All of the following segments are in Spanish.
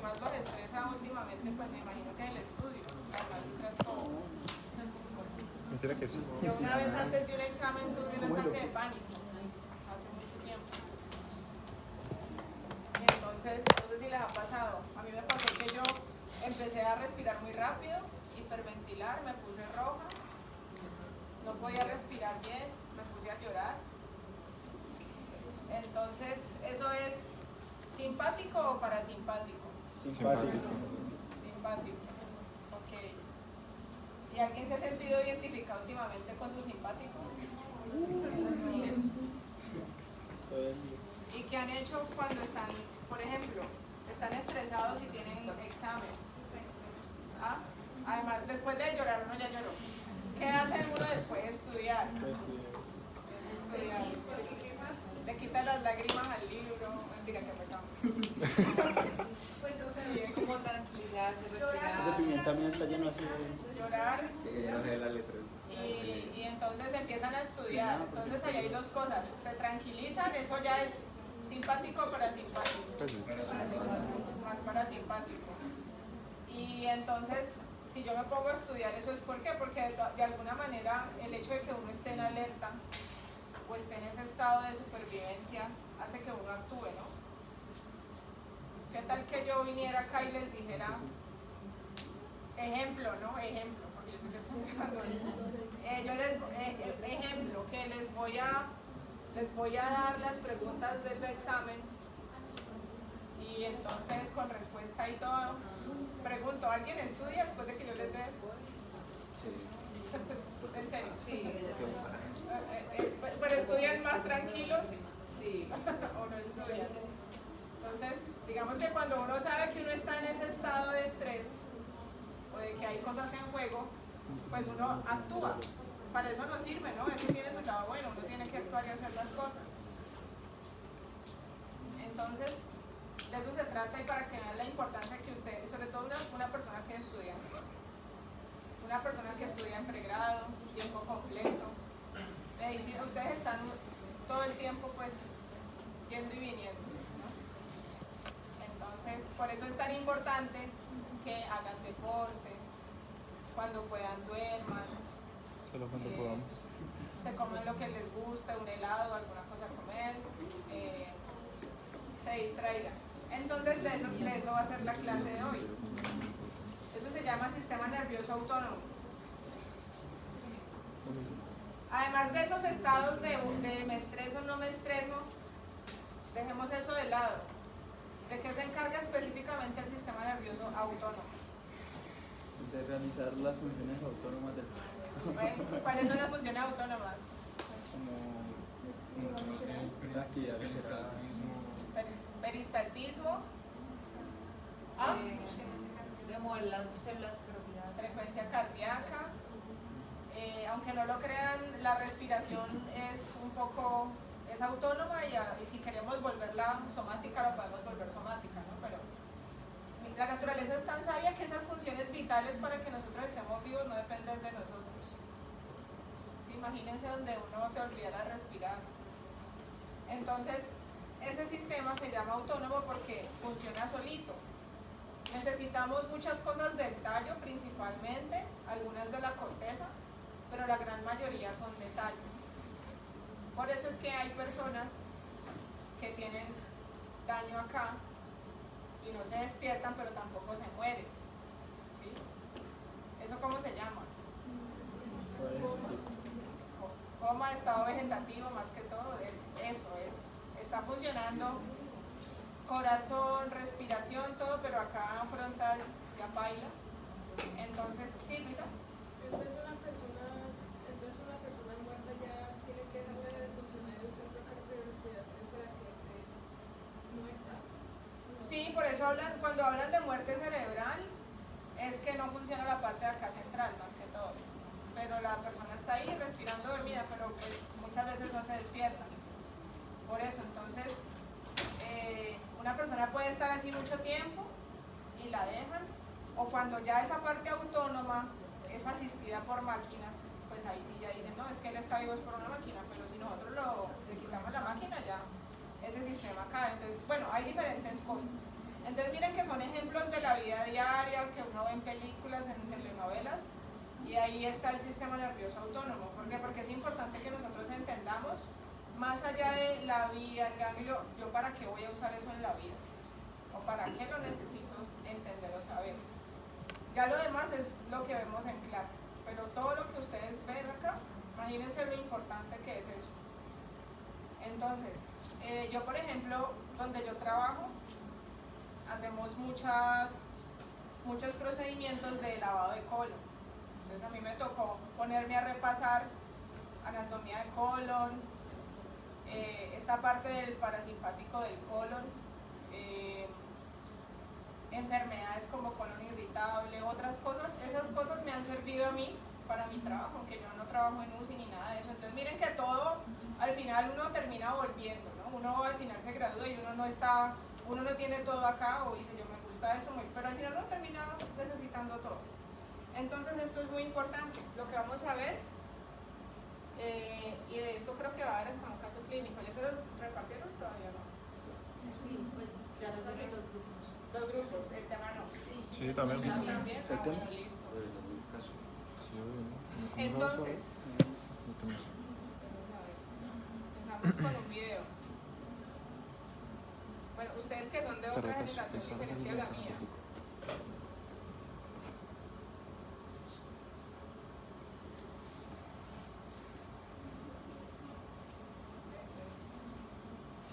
más los estresa últimamente, pues me imagino que es el estudio, además de otras cosas. Mentira que sí. Yo una vez antes de un examen tuve un ataque de pánico, hace mucho tiempo. Entonces, no sé si les ha pasado. A mí me pasó que yo empecé a respirar muy rápido, hiperventilar, me puse roja, no podía respirar bien, me puse a llorar. Entonces, ¿eso es simpático o parasimpático? Simpático. Simpático. Ok. ¿Y alguien se ha sentido identificado últimamente con su simpático? ¿Y qué han hecho cuando están, por ejemplo, están estresados y tienen examen? ¿Ah? Además, después de llorar, uno ya lloró. ¿Qué hace uno después de estudiar? Estudiar. Le quita las lágrimas al libro. Mentira, que pecado. Pues o sea, es como tranquilizarse, Ese respirar. pimienta también está lleno así de... Llorar. No sé la letra. Y entonces empiezan a estudiar. Entonces ahí hay dos cosas. Se tranquilizan, eso ya es simpático o parasimpático. Pues sí. Más parasimpático. Y entonces, si yo me pongo a estudiar, ¿eso es por qué? Porque de alguna manera el hecho de que uno esté en alerta o esté en ese estado de supervivencia hace que uno actúe, ¿no? ¿Qué tal que yo viniera acá y les dijera, ejemplo, ¿no? Ejemplo, porque yo sé que están grabando esto. Ejemplo, que les voy a dar las preguntas del examen y entonces con respuesta y todo, pregunto, ¿alguien estudia después de que yo les dé eso? ¿En serio? Sí, ¿Pero estudian más tranquilos sí. o no estudian? Entonces, digamos que cuando uno sabe que uno está en ese estado de estrés o de que hay cosas en juego, pues uno actúa. Para eso nos sirve, ¿no? Eso tiene su lado bueno, uno tiene que actuar y hacer las cosas. Entonces, de eso se trata y para que vean la importancia que usted, sobre todo una persona que estudia, una persona que estudia en pregrado, tiempo completo, medicina, ustedes están todo el tiempo pues yendo y viniendo, ¿no? Entonces, por eso es tan importante que hagan deporte, cuando puedan duerman, Solo cuando podamos. se comen lo que les gusta, un helado, alguna cosa a comer, se distraigan. Entonces de eso va a ser la clase de hoy. Eso se llama sistema nervioso autónomo. Además de esos estados de me estreso, no me estreso, dejemos eso de lado. ¿De qué se encarga específicamente el sistema nervioso autónomo? de realizar las funciones autónomas del Bueno, ¿cuáles son las funciones autónomas? como la actividad visceral, Peristaltismo, ¿ah? De mover las células cardiacas. Frecuencia cardíaca. Aunque no lo crean, la respiración es un poco, es autónoma y si queremos volverla somática, la podemos volver somática, ¿no? Pero la naturaleza es tan sabia que esas funciones vitales para que nosotros estemos vivos no dependen de nosotros. ¿Sí? Imagínense donde uno se olvidara de respirar. Entonces, ese sistema se llama autónomo porque funciona solito. Necesitamos muchas cosas del tallo principalmente, algunas de la corteza, pero la gran mayoría son de tallo. Por eso es que hay personas que tienen daño acá y no se despiertan, pero tampoco se mueren. ¿Sí? ¿Eso cómo se llama? Coma, estado vegetativo, más que todo, es eso. Está funcionando corazón, respiración, todo, pero acá frontal ya baila. Entonces, ¿sí, Luisa? Entonces una persona muerta ya tiene que dejar de funcionar el centro cardiorrespiratorio para que esté muerta. Sí, por eso cuando hablan de muerte cerebral, es que no funciona la parte de acá central, más que todo. Pero la persona está ahí respirando dormida, pero pues muchas veces no se despierta. Por eso, entonces, una persona puede estar así mucho tiempo y la dejan, o cuando ya esa parte autónoma es asistida por máquinas, pues ahí sí ya dicen, no, es que él está vivo es por una máquina, pero si nosotros le quitamos la máquina ya ese sistema cae. Entonces, bueno, hay diferentes cosas. Entonces miren que son ejemplos en películas, en telenovelas, y ahí está el sistema nervioso autónomo. ¿Por qué? Porque es importante que nosotros entendamos, más allá de la vía, el ganglio, yo para qué voy a usar eso en la vida, o para qué lo necesito entender o saber. Ya lo demás es lo que vemos en clase, pero todo lo que ustedes ven acá, imagínense lo importante que es eso. Entonces, yo por ejemplo, donde yo trabajo, hacemos muchos procedimientos de lavado de colon. Entonces a mí me tocó ponerme a repasar anatomía de colon, esta parte del parasimpático del colon, enfermedades como colon irritable, otras cosas. Esas cosas me han servido a mí para mi trabajo, aunque yo no trabajo en UCI ni nada de eso. Entonces miren que todo, al final uno termina volviendo, ¿no? Uno al final se gradúa y uno no tiene todo acá, o dice yo me gusta esto, pero al final uno termina necesitando todo. Entonces esto es muy importante, lo que vamos a ver, y de esto creo que va a haber hasta un caso clínico. ¿Ya se los repartieron todavía no? Sí, pues ya los hacen los grupos. Dos grupos, el tema no. Sí, también. ¿Ya también? ¿El tema? Bueno, listo. Sí, obvio, ¿no? Entonces, No tenemos. empezamos con un video. Bueno, ustedes que son de Te otra repas, generación esa diferente a la mía,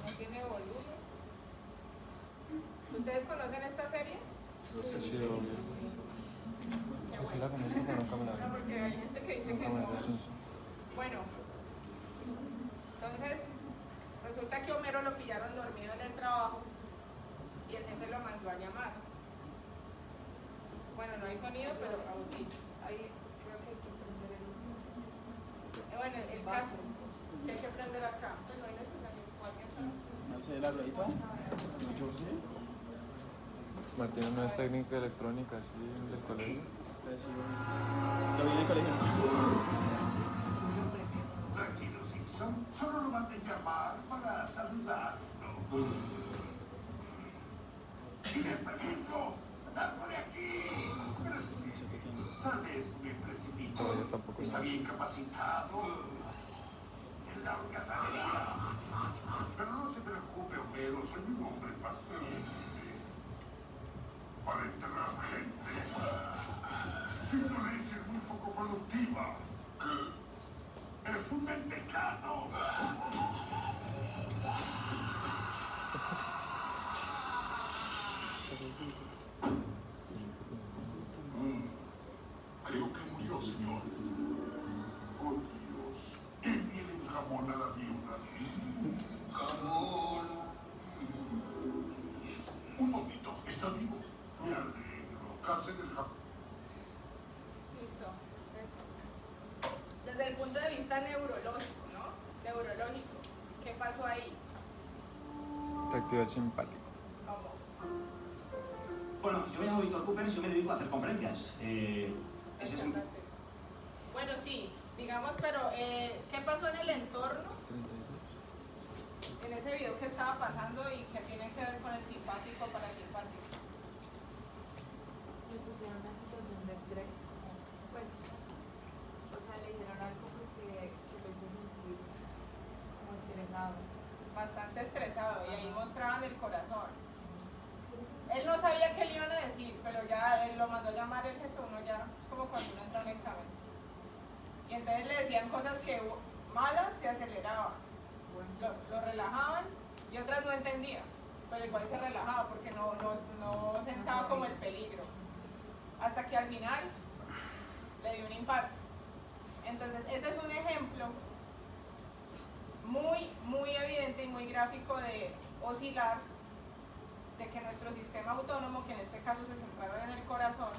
no tiene volumen. ¿Ustedes conocen esta serie? Sí, obvio. Qué Pues sí bueno. la conozco, pero nunca me la No, vi. porque hay gente que dice que Nunca me no. la vi. Bueno, entonces resulta que Homero lo pillaron dormido en el trabajo y el jefe lo mandó a llamar. Bueno, no hay sonido, pero aún sí. Ahí creo que hay que prender el Bueno, el caso que hay que aprender acá, pues no hay necesario, cualquier sabe. No sé, la ruedita. Yo sí. Martina no es técnica electrónica, sí, del colegio. Pero sí, lo vi en el colegio. Tranquilo, Simpson. Solo lo mandé llamar para saludarlo. ¡Tienes peligro! ¡Dando de aquí! No sé qué tiene. Tal vez me precipito. Todavía tampoco Está no. bien capacitado en la holgazanería. Pero no se preocupe, Homero. Soy un hombre paciente. Para enterrar gente. Siendo leche es muy poco productiva. Es un mentecano. Creo que murió, señor. Oh, Dios. Envíele un jamón a la viuda. Jamón. Un momentito. ¿Está vivo? Me alegro. Casen el jamón. Listo. Desde el punto de vista neurológico, ¿no? Neurológico. ¿Qué pasó ahí? Se activa el simpático. ¿Cómo? Bueno, yo me llamo Víctor Cooper y yo me dedico a hacer conferencias. Ese es un... Bueno, sí, digamos, pero ¿qué pasó en el entorno? En ese video que estaba pasando y que tiene que ver con el simpático parasimpático. Se pusieron en una situación de estrés, como, pues, o sea, le dijeron algo que lo hizo sentir como estresado. Bastante estresado, y ahí mostraban el corazón. Él no sabía qué le iban a decir, pero ya él lo mandó a llamar el jefe, uno ya, es como cuando uno entra a un examen. Y entonces le decían cosas que malas, se aceleraba, lo relajaban y otras no entendía, pero igual se relajaba porque no sensaba como el peligro. Hasta que al final le dio un infarto. Entonces ese es un ejemplo muy evidente y muy gráfico de oscilar, de que nuestro sistema autónomo, que en este caso se centraron en el corazón,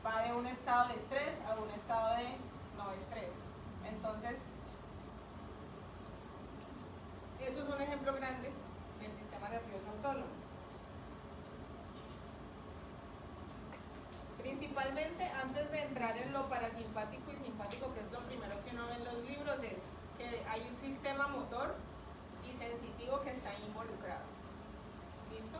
va de un estado de estrés a un estado de no estrés. Entonces, eso es un ejemplo grande del sistema nervioso autónomo. Principalmente, antes de entrar en lo parasimpático y simpático, que es lo primero que uno ve en los libros, es que hay un sistema motor y sensitivo que está involucrado. ¿Listo?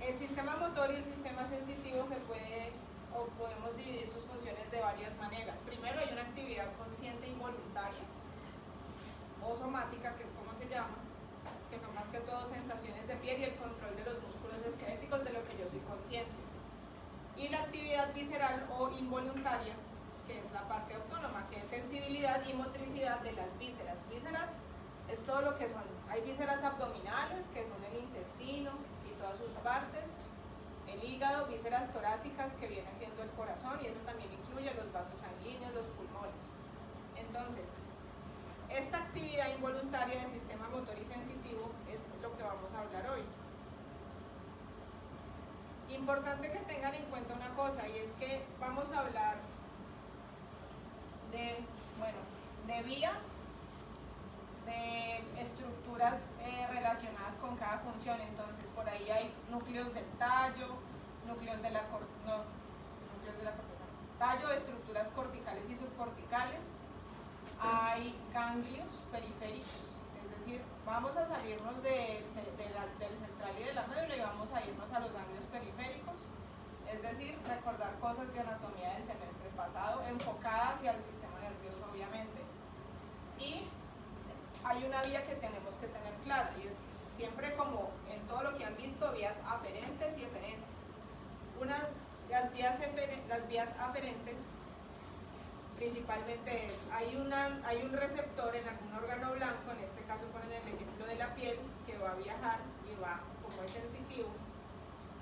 El sistema motor motor y el sistema sensitivo se puede o podemos dividir sus funciones de varias maneras. Primero hay una actividad consciente involuntaria o somática, que es como se llama, que son más que todo sensaciones de piel y el control de los músculos esqueléticos de lo que yo soy consciente. Y la actividad visceral o involuntaria, que es la parte autónoma, que es sensibilidad y motricidad de las vísceras. Vísceras es todo lo que son. Hay vísceras abdominales, que son el intestino y todas sus partes, el hígado, vísceras torácicas, que viene siendo el corazón, y eso también incluye los vasos sanguíneos, los pulmones. Entonces, esta actividad involuntaria del sistema motor y sensitivo es lo que vamos a hablar hoy. Importante que tengan en cuenta una cosa, y es que vamos a hablar de vías, de estructuras relacionadas con cada función. Entonces, por ahí hay núcleos del tallo, núcleos de la corteza, tallo, estructuras corticales y subcorticales. Hay ganglios periféricos, es decir, vamos a salirnos del central y de la médula y vamos a irnos a los ganglios periféricos, es decir, recordar cosas de anatomía del semestre pasado, enfocadas hacia el sistema nervioso, obviamente. Y hay una vía que tenemos que tener clara, y es siempre, como en todo lo que han visto, vías aferentes y eferentes. Las vías aferentes principalmente hay un receptor en algún órgano blanco, en este caso ponen el ejemplo de la piel, que va a viajar y va, como es sensitivo,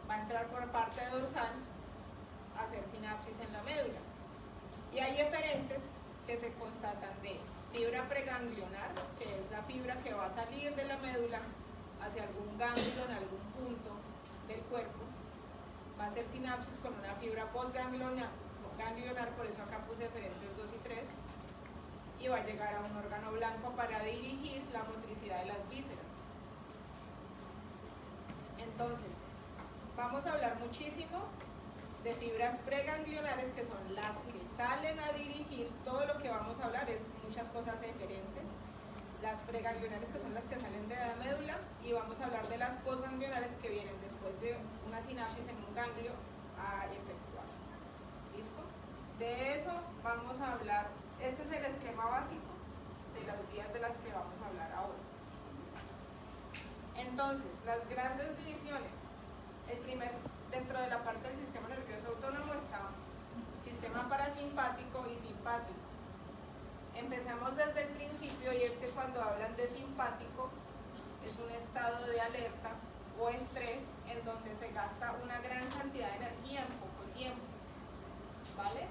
va a entrar por parte dorsal a hacer sinapsis en la médula. Y hay eferentes que se constatan de fibra preganglionar, que es la fibra que va a salir de la médula hacia algún ganglio en algún punto del cuerpo, va a hacer sinapsis con una fibra postganglionar, por eso acá puse eferentes 2 y 3, y va a llegar a un órgano blanco para dirigir la motricidad de las vísceras. Entonces, vamos a hablar muchísimo de fibras preganglionares, que son las que salen a dirigir. Todo lo que vamos a hablar es muchas cosas eferentes. Las preganglionares, que son las que salen de la médula, y vamos a hablar de las postganglionares, que vienen después de una sinapsis en un ganglio a efectuar. ¿Listo? De eso vamos a hablar. Este es el esquema básico de las vías de las que vamos a hablar ahora. Entonces, las grandes divisiones. Dentro de la parte del sistema nervioso autónomo está sistema parasimpático y simpático. Empezamos desde el principio, y es que cuando hablan de simpático es un estado de alerta o estrés en donde se gasta una gran cantidad de energía en poco tiempo, ¿vale?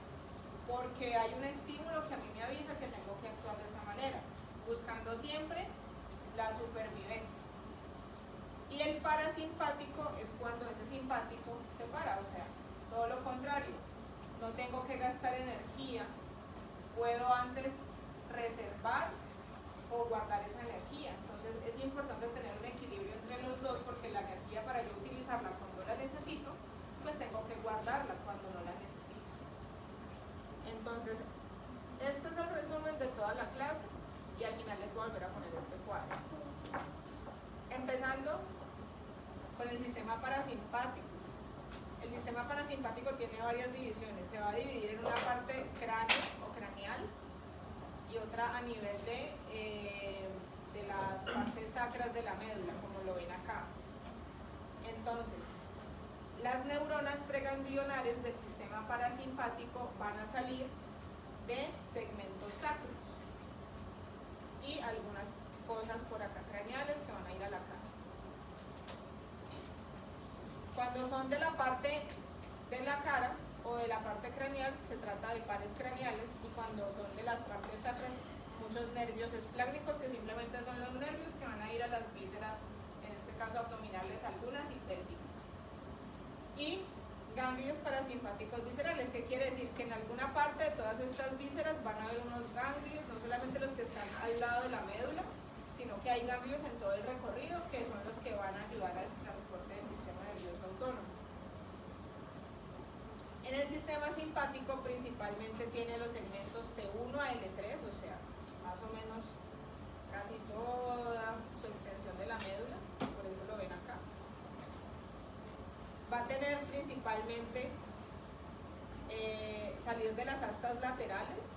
Porque hay un estímulo que a mí me avisa que tengo que actuar de esa manera, buscando siempre la supervivencia. Y el parasimpático es cuando ese simpático se para, o sea, todo lo contrario, no tengo que gastar energía, puedo antes reservar o guardar esa energía. Entonces es importante tener un equilibrio entre los dos, porque la energía, para yo utilizarla cuando la necesito, pues tengo que guardarla cuando no la necesito. Entonces, este es el resumen de toda la clase, y al final les voy a volver a poner este cuadro. Empezando con el sistema parasimpático. El sistema parasimpático tiene varias divisiones. Se va a dividir en una parte cráneo o craneal y otra a nivel de las partes sacras de la médula, como lo ven acá. Entonces, las neuronas preganglionares del sistema parasimpático van a salir de segmentos sacros y algunas cosas por acá craneales que van a ir a la cara. Cuando son de la parte de la cara o de la parte craneal, se trata de pares craneales, y cuando son de las partes sacras, muchos nervios esplácnicos, que simplemente son los nervios que van a ir a las vísceras, en este caso abdominales algunas y pélvicas. Y ganglios parasimpáticos viscerales, que quiere decir que en alguna parte de todas estas vísceras van a haber unos ganglios, no solamente los que están al lado de la médula, sino que hay ganglios en todo el recorrido, que son los que van a ayudar al transporte del sistema nervioso autónomo. En el sistema simpático principalmente tiene los segmentos T1 a L3, o sea, más o menos casi toda su extensión de la médula, por eso lo ven acá. va a tener principalmente salir de las astas laterales.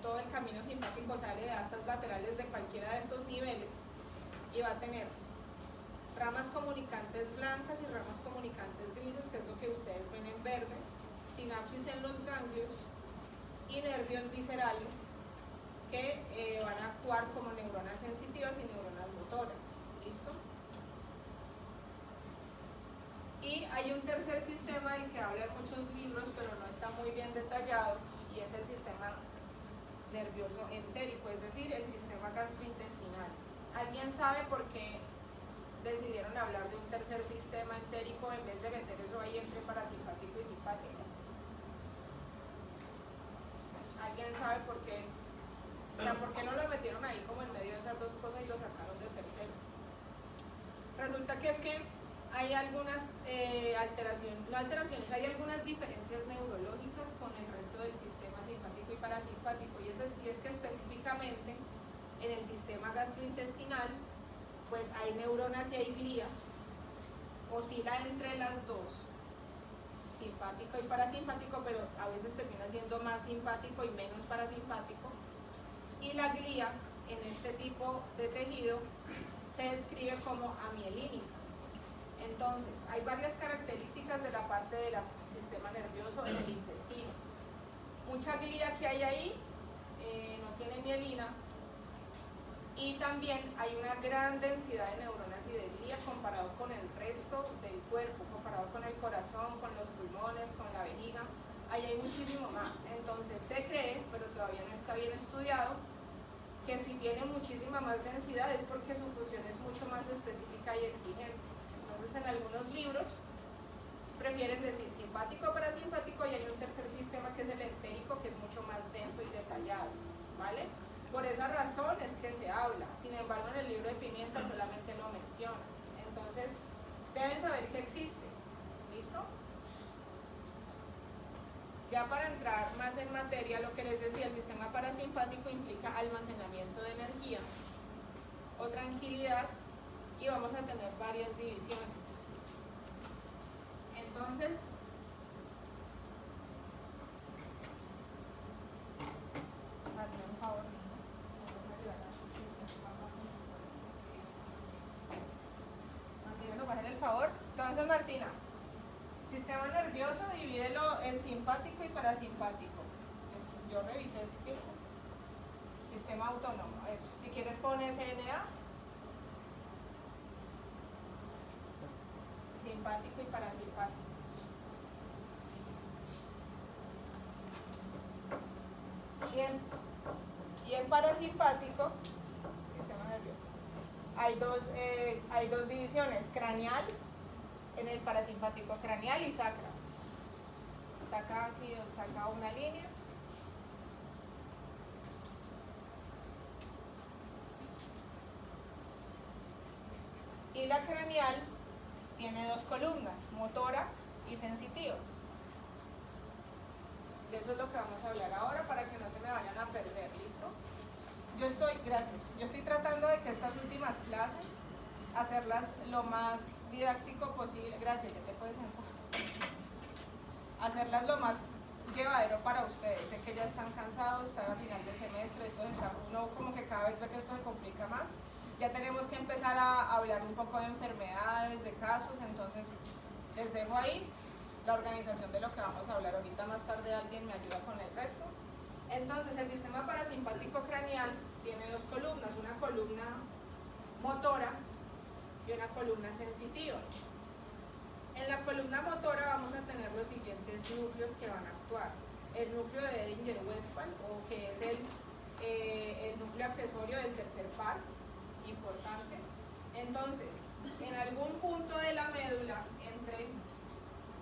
Todo el camino simpático sale de astas laterales de cualquiera de estos niveles y va a tener ramas comunicantes blancas y ramas comunicantes grises, que es lo que ustedes ven en verde, sinapsis en los ganglios y nervios viscerales que van a actuar como neuronas sensitivas y neuronas motoras. ¿Listo? Y hay un tercer sistema del que hablan muchos libros, pero no está muy bien detallado, y es el sistema nervioso entérico, es decir, el sistema gastrointestinal. ¿Alguien sabe por qué decidieron hablar de un tercer sistema entérico en vez de meter eso ahí entre parasimpático y simpático? ¿Alguien sabe por qué? O sea, ¿por qué no lo metieron ahí como en medio de esas dos cosas y lo sacaron de tercero? Resulta que es que hay algunas hay algunas diferencias neurológicas con el resto del sistema simpático y parasimpático, y es que específicamente en el sistema gastrointestinal pues hay neuronas y hay glía, oscila entre las dos, simpático y parasimpático, pero a veces termina siendo más simpático y menos parasimpático, y la glía en este tipo de tejido se describe como amielínica. Entonces, hay varias características de la parte del sistema nervioso en el intestino. Mucha glía que hay ahí no tiene mielina, y también hay una gran densidad de neuronas y de glía comparado con el resto del cuerpo, comparado con el corazón, con los pulmones, con la vejiga. Ahí hay muchísimo más. Entonces se cree, pero todavía no está bien estudiado, que si tiene muchísima más densidad es porque su función es mucho más específica y exigente. Entonces en algunos libros prefieren decir simpático o parasimpático, y hay un tercer sistema que es el entérico, que es mucho más denso y detallado, ¿vale? Por esa razón es que se habla. Sin embargo, en el libro de Pimienta solamente lo menciona. Entonces deben saber que existe. ¿Listo? Ya para entrar más en materia, lo que les decía, el sistema parasimpático implica almacenamiento de energía o tranquilidad, y vamos a tener varias divisiones. Entonces, hazme un favor. Martina, ¿nos va a hacer el favor? Entonces, Martina, sistema nervioso, divídelo en simpático y parasimpático. Yo revisé ese tiempo. Sistema autónomo, eso. Si quieres pones CNA. Simpático y parasimpático. Y en parasimpático, sistema nervioso, hay dos divisiones: craneal, en el parasimpático craneal, y sacra. Saca una línea. Y la craneal tiene dos columnas, motora y sensitiva. De eso es lo que vamos a hablar ahora, para que no se me vayan a perder. ¿Listo? Yo estoy tratando de que estas últimas clases hacerlas lo más didáctico posible. Gracias, ya te puedes sentar. Hacerlas lo más llevadero para ustedes. Sé que ya están cansados, están a final de semestre, uno como que cada vez ve que esto se complica más. Ya tenemos que empezar a hablar un poco de enfermedades, de casos, entonces les dejo ahí la organización de lo que vamos a hablar. Ahorita más tarde alguien me ayuda con el resto. Entonces, el sistema parasimpático craneal tiene dos columnas, una columna motora y una columna sensitiva. En la columna motora vamos a tener los siguientes núcleos que van a actuar. El núcleo de Edinger-Westphal, o que es el núcleo accesorio del tercer par, importante. Entonces, en algún punto de la médula, entre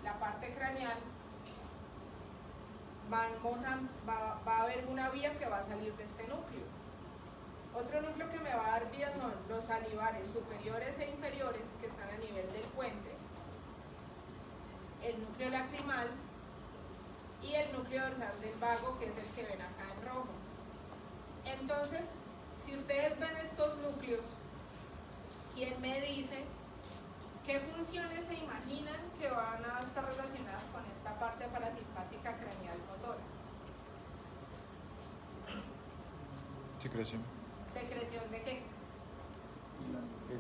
la parte craneal, va a haber una vía que va a salir de este núcleo. Otro núcleo que me va a dar vía son los salivares superiores e inferiores, que están a nivel del puente, el núcleo lacrimal y el núcleo dorsal del vago, que es el que ven acá en rojo. Entonces, si ustedes ven estos núcleos, ¿quién me dice ¿Qué funciones se imaginan que van a estar relacionadas con esta parte parasimpática craneal motora? Secreción. ¿Secreción de qué?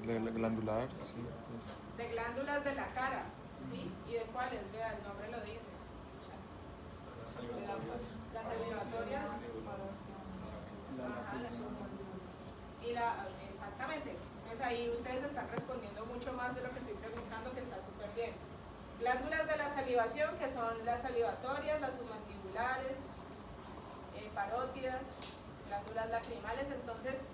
Glandular, sí. Pues. De glándulas de la cara, ¿sí? ¿Y de cuáles? Vea, el nombre lo dice. Las salivatorias. Ajá, exactamente. Entonces ahí ustedes están respondiendo mucho más de lo que estoy preguntando, que está súper bien. Glándulas de la salivación, que son las salivatorias, las submandibulares, parótidas, glándulas lacrimales. Entonces,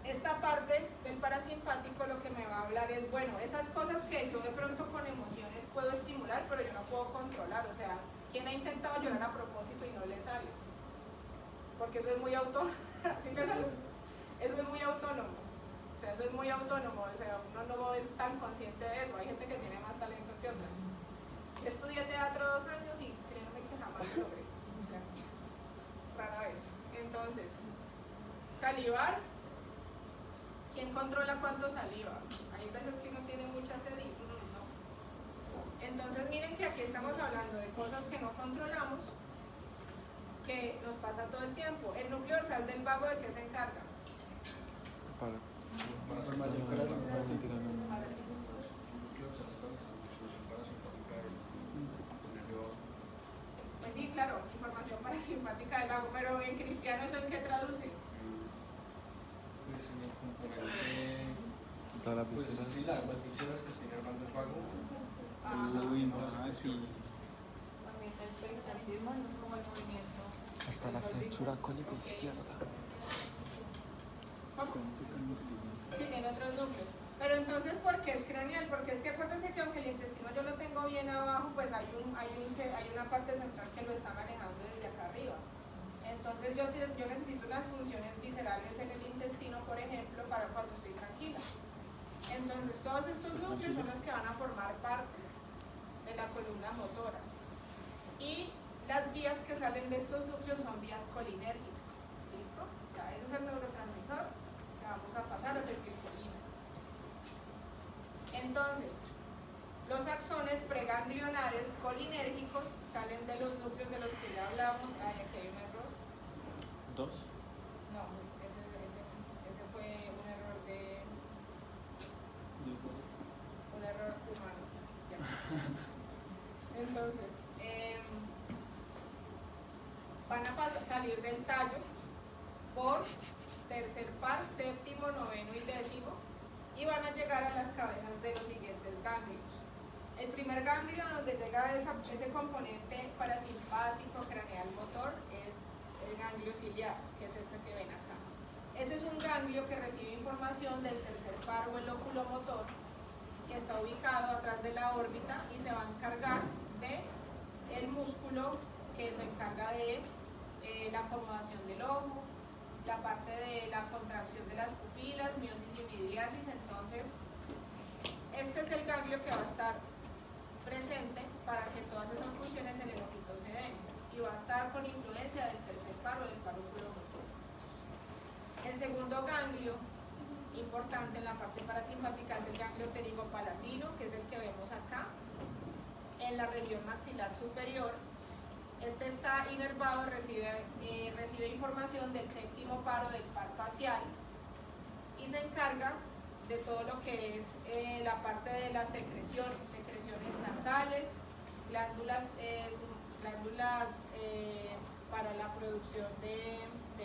esta parte del parasimpático lo que me va a hablar es, bueno, esas cosas que yo de pronto con emociones puedo estimular, pero yo no puedo controlar. O sea, ¿quién ha intentado llorar a propósito y no le sale? Porque eso es muy autónomo. ¿Sí te sale? Eso es muy autónomo. O sea, eso es muy autónomo. O sea, uno no es tan consciente de eso. Hay gente que tiene más talento que otras. Yo estudié teatro 2 años y créanme que jamás lo logré. O sea, rara vez. Entonces, salivar. ¿Quién controla cuánto saliva? Hay veces que uno tiene mucha sed y uno no. Entonces miren que aquí estamos hablando de cosas que no controlamos, que nos pasa todo el tiempo. El núcleo dorsal del vago, ¿de qué se encarga? Formación parasimpática. Pues sí, claro, información parasimpática del vago, pero en cristiano ¿eso en qué traduce? Pues en el componente, Todas las pues vísceras. sí, las vísceras que estén armando el vago. Uy, no, sí. También el peristaltismo es como el movimiento. Hasta la flexura cólica izquierda. ¿Cómo? Sí, tiene otros núcleos. Pero entonces, ¿por qué es craneal? Porque es que acuérdense que aunque el intestino yo lo tengo bien abajo, pues hay una parte central que lo está manejando desde acá arriba. Entonces yo necesito unas funciones viscerales en el intestino, por ejemplo, para cuando estoy tranquila. Entonces todos estos núcleos son los que van a formar parte de la columna motora. Y las vías que salen de estos núcleos son vías colinérgicas. ¿Listo? O sea, ese es el neurotransmisor que vamos a pasar a acetilcolina. Entonces, los axones preganglionares colinérgicos salen de los núcleos de los que ya hablamos. Ay, aquí hay un error. Dos. No, ese fue un error humano. Ya. Entonces, van a salir del tallo por tercer par, séptimo, noveno y décimo, y van a llegar a las cabezas de los siguientes ganglios. El primer ganglio donde llega ese componente parasimpático craneal motor es el ganglio ciliar, que es este que ven acá. Ese es un ganglio que recibe información del tercer par o el lóculo motor, que está ubicado atrás de la órbita y se va a encargar de el músculo que se encarga de la acomodación del ojo, la parte de la contracción de las pupilas, miosis y midriasis. Entonces, este es el ganglio que va a estar presente para que todas esas funciones en el ojito se den, y va a estar con influencia del tercer par o del par oculomotor. El segundo ganglio importante en la parte parasimpática es el ganglio pterigopalatino, que es el que vemos acá en la región maxilar superior. Este está inervado, recibe información del séptimo par o del par facial y se encarga de todo lo que es la parte de las secreciones nasales, glándulas para la producción de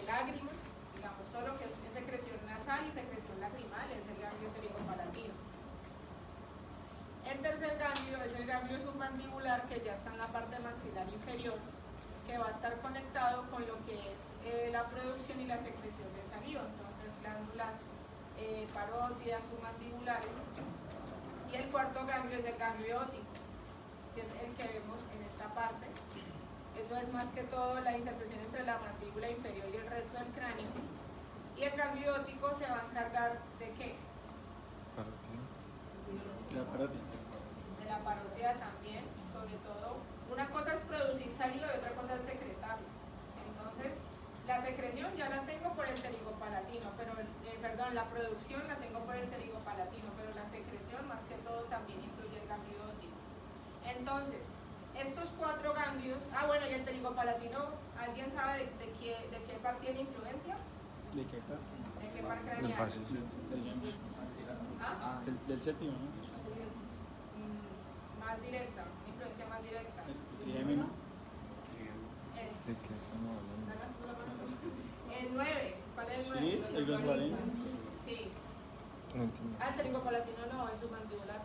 lágrimas, digamos, todo lo que es secreción nasal y secreción lagrimal es el ganglio pterigopalatino. El tercer ganglio es el ganglio submandibular, que ya está en la parte maxilar inferior, que va a estar conectado con lo que es la producción y la secreción de saliva, entonces glándulas parótidas, submandibulares. Y el cuarto ganglio es el ganglio óptico, que es el que vemos en esta parte. Eso es más que todo la intersección entre la mandíbula inferior y el resto del cráneo. Y el ganglio óptico se va a encargar de ¿qué? La parótida. De la parótida también, y sobre todo, una cosa es producir saliva y otra cosa es secretarla. Entonces, la secreción ya la tengo por el pterigopalatino, pero la producción la tengo por el pterigopalatino, pero la secreción más que todo también Entonces, estos 4 ganglios, bueno, y el pterigopalatino, ¿alguien sabe de qué par tiene influencia? ¿De qué acá? ¿De qué par Del craneal? fascio. ¿Ah? Del séptimo, ¿no? Más directa, influencia más directa. El trigemino. ¿De qué estamos hablando? El 9, ¿cuál es el 9? Sí, el glosofaríngeo. Sí. No entiendo. El pterigopalatino no, el submandibular.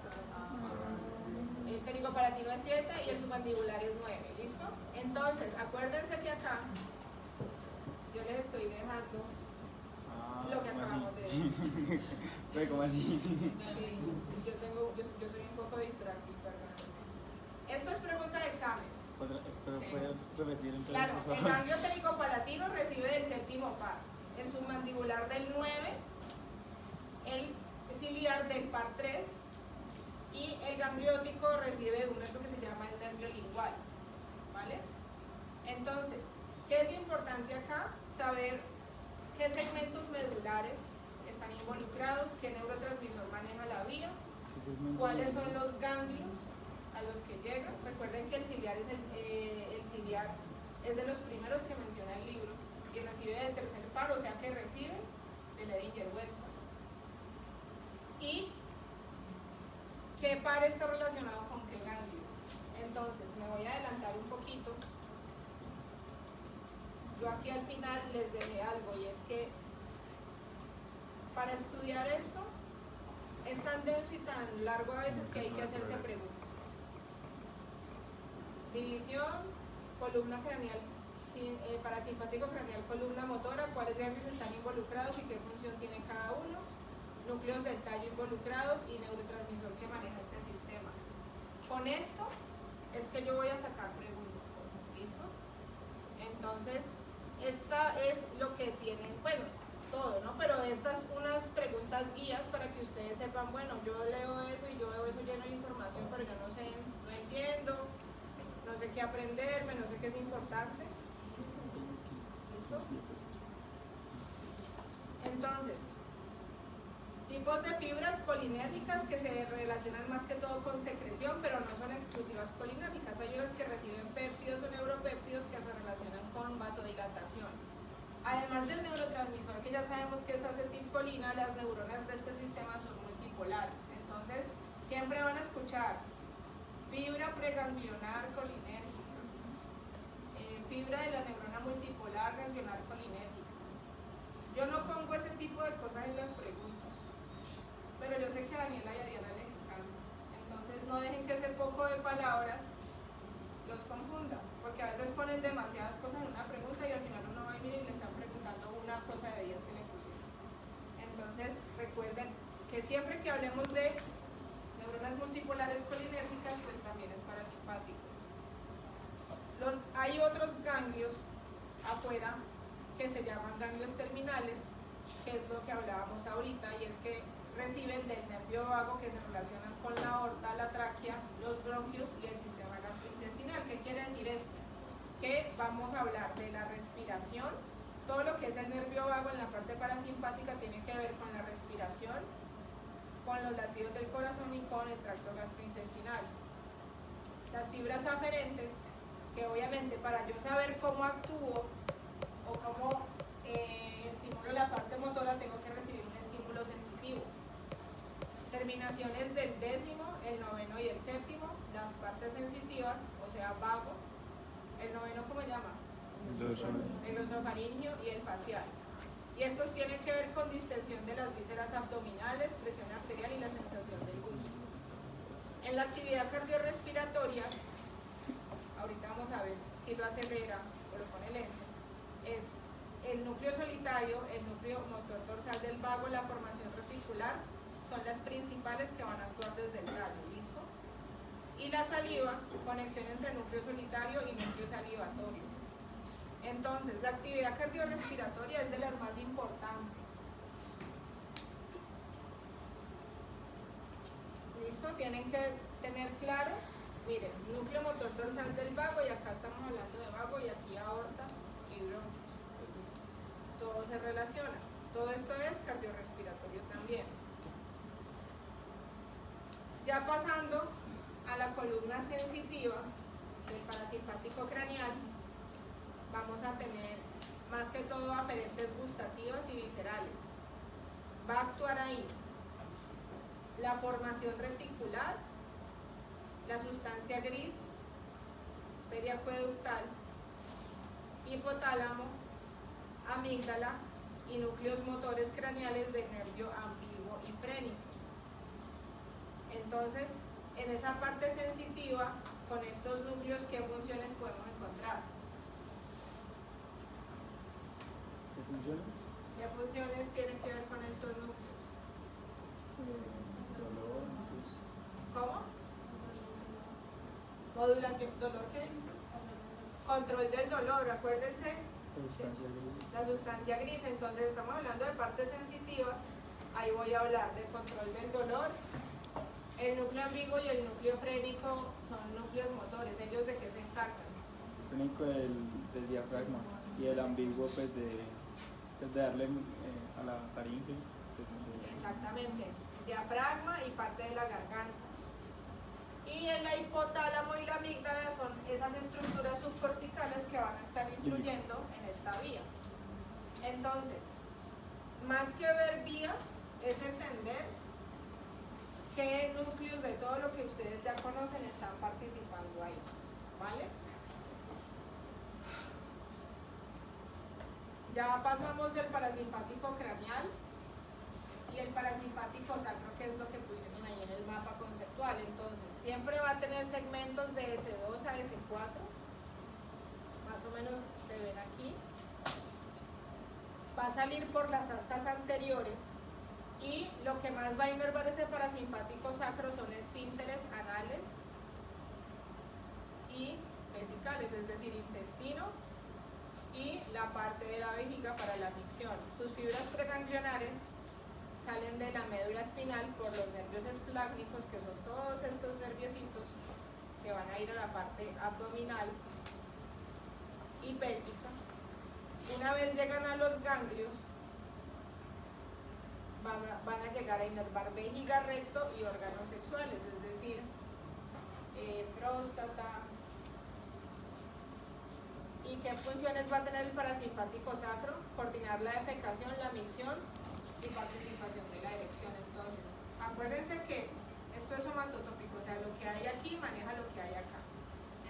El pterigopalatino es 7 y el submandibular es 9, ¿listo? Entonces, acuérdense que acá yo les estoy dejando lo que ¿cómo acabamos de así? decir. Pero, ¿cómo así? Sí, yo soy un poco distraída, perdón. Esto es pregunta de examen. Pero puedes repetir entonces, Claro, por el favor. ganglio pterigopalatino recibe del séptimo par, el submandibular del 9, el ciliar del par 3 y el gangliótico recibe de un nervio que se llama el nervio lingual, ¿vale? Entonces, ¿qué es importante acá? Saber qué segmentos medulares están involucrados, qué neurotransmisor maneja la vía, cuáles son los ganglios a los que llegan. Recuerden que el ciliar es de los primeros que menciona el libro y recibe del tercer par, o sea que recibe del Edinger-Westphal. ¿Y qué par está relacionado con qué ganglio? Entonces, me voy a adelantar un poquito. Yo aquí al final les dejé algo, y es que para estudiar esto es tan denso y tan largo a veces que hay que hacerse preguntas. División, columna craneal, parasimpático craneal, columna motora, cuáles ganglios están involucrados y qué función tiene cada uno, núcleos del tallo involucrados y neurotransmisor que maneja este sistema. Con esto es que yo voy a sacar preguntas, ¿listo? Entonces, esta es lo que tienen, bueno, todo, ¿no? Pero estas unas preguntas guías para que ustedes sepan, bueno, yo leo eso y yo veo eso lleno de información, pero yo no sé, no entiendo, no sé qué aprenderme, no sé qué es importante. ¿Listo? Entonces, tipos de fibras colinéticas que se relacionan más que todo con secreción, pero no son exclusivas colinéticas. Hay unas que reciben péptidos o neuropéptidos que se relacionan con vasodilatación. Además del neurotransmisor, que ya sabemos que es acetilcolina, las neuronas de este sistema son multipolares. Entonces, siempre van a escuchar fibra preganglionar colinérgica, fibra de la neurona multipolar ganglionar colinérgica. Yo no pongo ese tipo de cosas en las preguntas, pero yo sé que a Daniela y a Diana les encanta. Entonces, no dejen que ese poco de palabras los confunda, porque a veces ponen demasiadas cosas en una pregunta y al final uno va y mira y le están preguntando una cosa de 10 que le pusiste. Entonces, recuerden que siempre que hablemos de neuronas multipolares colinérgicas, pues también es parasimpático. Hay otros ganglios afuera que se llaman ganglios terminales, que es lo que hablábamos ahorita, y es que reciben del nervio vago, que se relacionan con la aorta, la tráquea, los bronquios y el sistema gastrointestinal. ¿Qué quiere decir esto? Que vamos a hablar de la respiración. Todo lo que es el nervio vago en la parte parasimpática tiene que ver con la respiración, con los latidos del corazón y con el tracto gastrointestinal. Las fibras aferentes, que obviamente para yo saber cómo actúo o cómo estimulo la parte motora, tengo que recibir un estímulo sensitivo. Terminaciones del 10º, el 9º y el 7º, las partes sensitivas, o sea, vago. El 9º, ¿cómo se llama? El glosofaringio y el facial. Y estos tienen que ver con distensión de las vísceras abdominales, presión arterial y la sensación del gusto. En la actividad cardiorrespiratoria, ahorita vamos a ver si lo acelera o lo pone lento, es el núcleo solitario, el núcleo motor dorsal del vago, la formación reticular, son las principales que van a actuar desde el tallo, ¿listo? Y la saliva, conexión entre núcleo solitario y núcleo salivatorio. Entonces, la actividad cardiorrespiratoria es de las más importantes. ¿Listo? Tienen que tener claro, miren, núcleo motor dorsal del vago, y acá estamos hablando de vago, y aquí aorta y bronquios. Entonces, todo se relaciona. Todo esto es cardiorrespiratorio también. Ya pasando a la columna sensitiva del parasimpático craneal, vamos a tener más que todo aferentes gustativas y viscerales. Va a actuar ahí la formación reticular, la sustancia gris, periacueductal, hipotálamo, amígdala y núcleos motores craneales del nervio ambiguo y frénico. Entonces, en esa parte sensitiva, con estos núcleos, ¿qué funciones podemos encontrar? ¿Qué funciona? ¿Qué funciones tienen que ver con estos núcleos? Dolor, pues, ¿Cómo? Modulación, ¿dolor qué dice? Control del dolor, acuérdense, sustancia gris. la sustancia gris. Entonces estamos hablando de partes sensitivas, ahí voy a hablar de control del dolor. El núcleo ambiguo y el núcleo frénico son núcleos motores. ¿Ellos de qué se encargan? Frénico del diafragma y el ambiguo pues de darle a la faringe. Pues, no sé. Exactamente, diafragma y parte de la garganta. Y el hipotálamo y la amígdala son esas estructuras subcorticales que van a estar influyendo en esta vía. Entonces, más que ver vías, es entender qué núcleos de todo lo que ustedes ya conocen están participando ahí, ¿vale? Ya pasamos del parasimpático craneal y el parasimpático sacro, que es lo que pusieron ahí en el mapa conceptual. Entonces, siempre va a tener segmentos de S2 a S4, más o menos se ven aquí. Va a salir por las astas anteriores y lo que más va a inervar ese parasimpático sacro son esfínteres anales y vesicales, es decir, intestino y la parte de la vejiga para la micción. Sus fibras preganglionares salen de la médula espinal por los nervios esplácnicos, que son todos estos nerviositos que van a ir a la parte abdominal y pélvica. Una vez llegan a los ganglios, van a llegar a inervar vejiga, recto y órganos sexuales, es decir, próstata. ¿Y qué funciones va a tener el parasimpático sacro? Coordinar la defecación, la micción y participación de la erección. Entonces, acuérdense que esto es somatotópico, o sea, lo que hay aquí maneja lo que hay acá.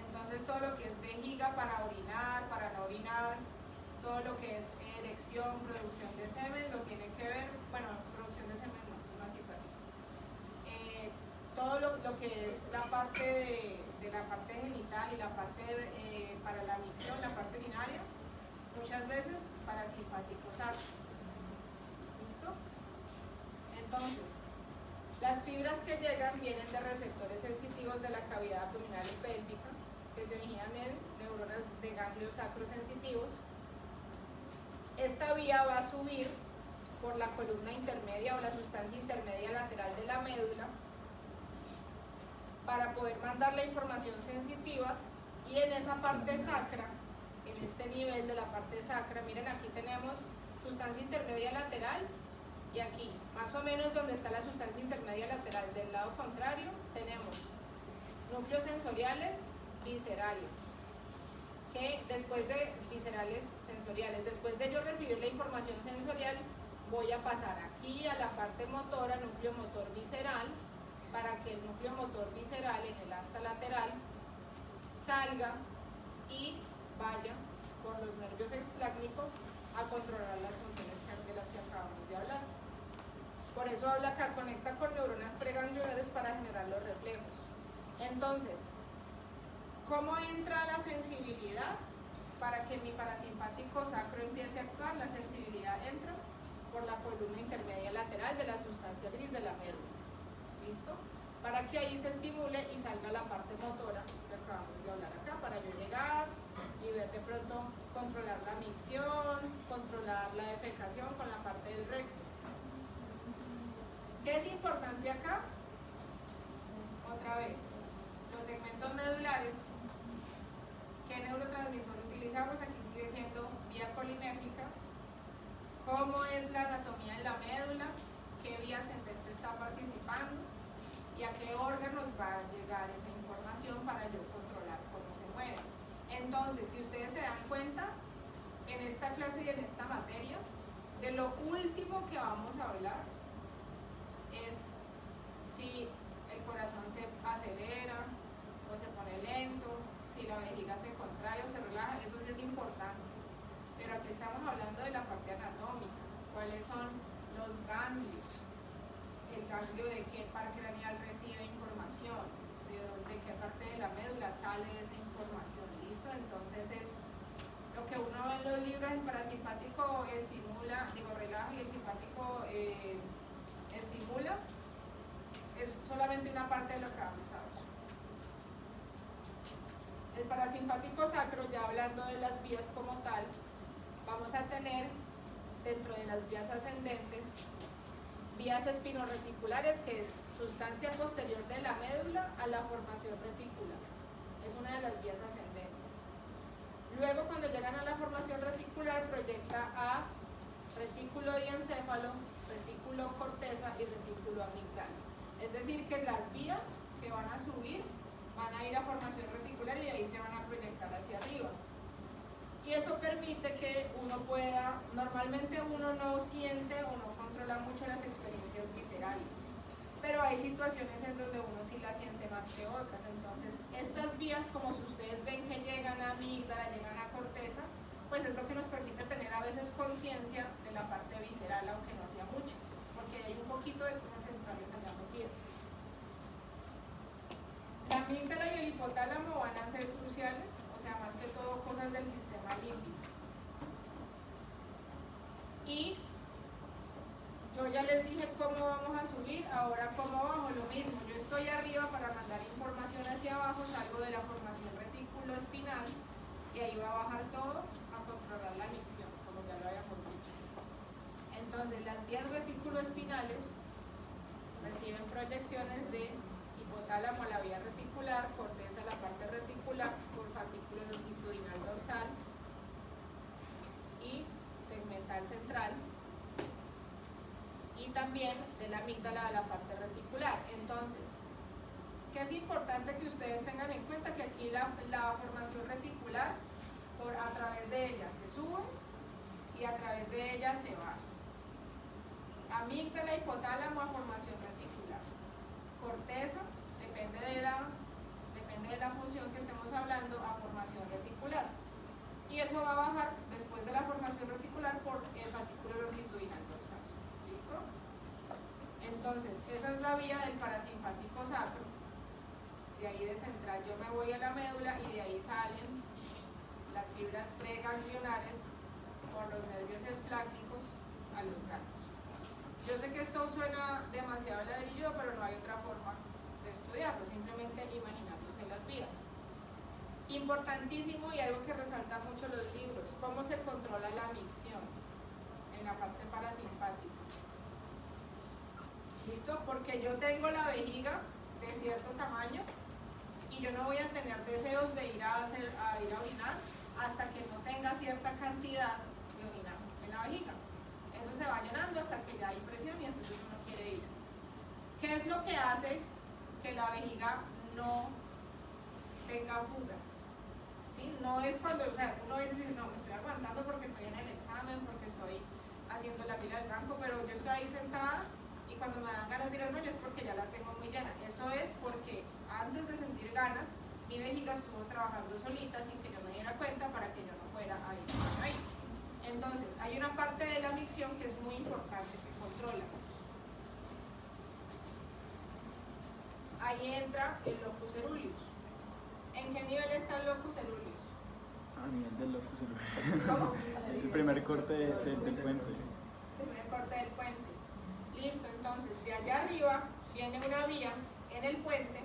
Entonces, todo lo que es vejiga para orinar, para no orinar, todo lo que es erección, producción de semen, lo tiene que ver, bueno, producción de semen no, es más hiperrico. Todo lo que es la parte de la parte genital y la parte para la micción, la parte urinaria, muchas veces parasimpático sacro. ¿Listo? Entonces, las fibras que llegan vienen de receptores sensitivos de la cavidad abdominal y pélvica, que se originan en neuronas de ganglios sacrosensitivos. Esta vía va a subir por la columna intermedia o la sustancia intermedia lateral de la médula para poder mandar la información sensitiva, y en esa parte sacra, en este nivel de la parte sacra, miren, aquí tenemos sustancia intermedia lateral y aquí, más o menos donde está la sustancia intermedia lateral del lado contrario, tenemos núcleos sensoriales viscerales, que después de viscerales sensoriales, después de yo recibir la información sensorial, voy a pasar aquí a la parte motora, núcleo motor visceral, para que el núcleo motor visceral en el asta lateral salga y vaya por los nervios esplácnicos a controlar las funciones de las que acabamos de hablar. Por eso habla acá, conecta con neuronas preganglionares para generar los reflejos. Entonces, ¿cómo entra la sensibilidad? Para que mi parasimpático sacro empiece a actuar, la sensibilidad entra por la columna intermedia lateral de la sustancia gris de la médula. ¿Listo? Para que ahí se estimule y salga la parte motora que acabamos de hablar acá, para yo llegar y ver de pronto, controlar la micción, controlar la defecación con la parte del recto. ¿Qué es importante acá? Otra vez, los segmentos medulares. ¿Qué neurotransmisor utilizamos? Aquí sigue siendo vía colinérgica. ¿Cómo es la anatomía en la médula? ¿Qué vía ascendente está participando? y a qué órganos va a llegar esa información para yo controlar cómo se mueve. Entonces, si ustedes se dan cuenta, en esta clase y en esta materia, de lo último que vamos a hablar es si el corazón se acelera o se pone lento, si la vejiga se contrae o se relaja, eso sí es importante. Pero aquí estamos hablando de la parte anatómica, cuáles son los ganglios, el ganglio de qué par craneal recibe información, de qué parte de la médula sale esa información, ¿listo? Entonces es lo que uno ve en los libros, el parasimpático estimula, relaja y el simpático estimula, es solamente una parte de lo que vamos a ver. El parasimpático sacro, ya hablando de las vías como tal, vamos a tener dentro de las vías ascendentes vías espinoreticulares, que es sustancia posterior de la médula a la formación reticular, es una de las vías ascendentes. Luego, cuando llegan a la formación reticular, proyecta a retículo diencéfalo, retículo corteza y retículo amigdala. Es decir, que las vías que van a subir van a ir a formación reticular y de ahí se van a proyectar hacia arriba. Y eso permite que uno pueda, normalmente uno no siente o no controla mucho las experiencias viscerales, pero hay situaciones en donde uno sí las siente más que otras. Entonces, estas vías, como si ustedes ven que llegan a amígdala, llegan a corteza, pues es lo que nos permite tener a veces conciencia de la parte visceral, aunque no sea mucha, porque hay un poquito de cosas centrales allá metidas. La amígdala y el hipotálamo van a ser cruciales, o sea, más que todo cosas del sistema límbico. Y yo ya les dije cómo vamos a subir, ahora cómo bajo, lo mismo. Yo estoy arriba para mandar información hacia abajo, salgo de la formación retículo espinal y ahí va a bajar todo a controlar la micción, como ya lo habíamos dicho. Entonces, las vías reticuloespinales reciben proyecciones de hipotálamo a la vía reticular, corteza a la parte reticular, por fascículo longitudinal dorsal y tegmental central, y también de la amígdala a la parte reticular. Entonces, ¿qué es importante que ustedes tengan en cuenta? Que aquí la formación reticular, a través de ella se sube y a través de ella se baja. Amígdala, hipotálamo a formación reticular. Corteza, depende de la función que estemos hablando, a formación reticular. Y eso va a bajar después de la formación reticular por el fascículo longitudinal dorsal. ¿Listo? Entonces, esa es la vía del parasimpático sacro. De ahí de central yo me voy a la médula y de ahí salen las fibras preganglionares por los nervios esplácnicos a los ganglios. Yo sé que esto suena demasiado ladrillo, pero no hay otra forma de estudiarlo, simplemente imaginándose las vías. Importantísimo y algo que resalta mucho los libros, cómo se controla la micción en la parte parasimpática. ¿Listo? Porque yo tengo la vejiga de cierto tamaño y yo no voy a tener deseos de ir a orinar hasta que no tenga cierta cantidad de orina en la vejiga. Eso se va llenando hasta que ya hay presión y entonces uno quiere ir. ¿Qué es lo que hace que la vejiga no tenga fugas? ¿Sí? No es cuando, o sea, uno a veces dice, no, me estoy aguantando porque estoy en el examen, porque estoy haciendo la fila del banco, pero yo estoy ahí sentada y cuando me dan ganas de ir al baño es porque ya la tengo muy llena. Eso es porque antes de sentir ganas, mi vejiga estuvo trabajando solita sin que yo me diera cuenta para que yo no fuera a ir al baño ahí. Entonces, hay una parte de la micción que es muy importante, que controla. Ahí entra el locus ceruleus. ¿En qué nivel está el locus ceruleus? A nivel del locus ceruleus. ¿Cómo? El primer corte del puente. El primer corte del puente. Listo, entonces, de allá arriba viene una vía en el puente.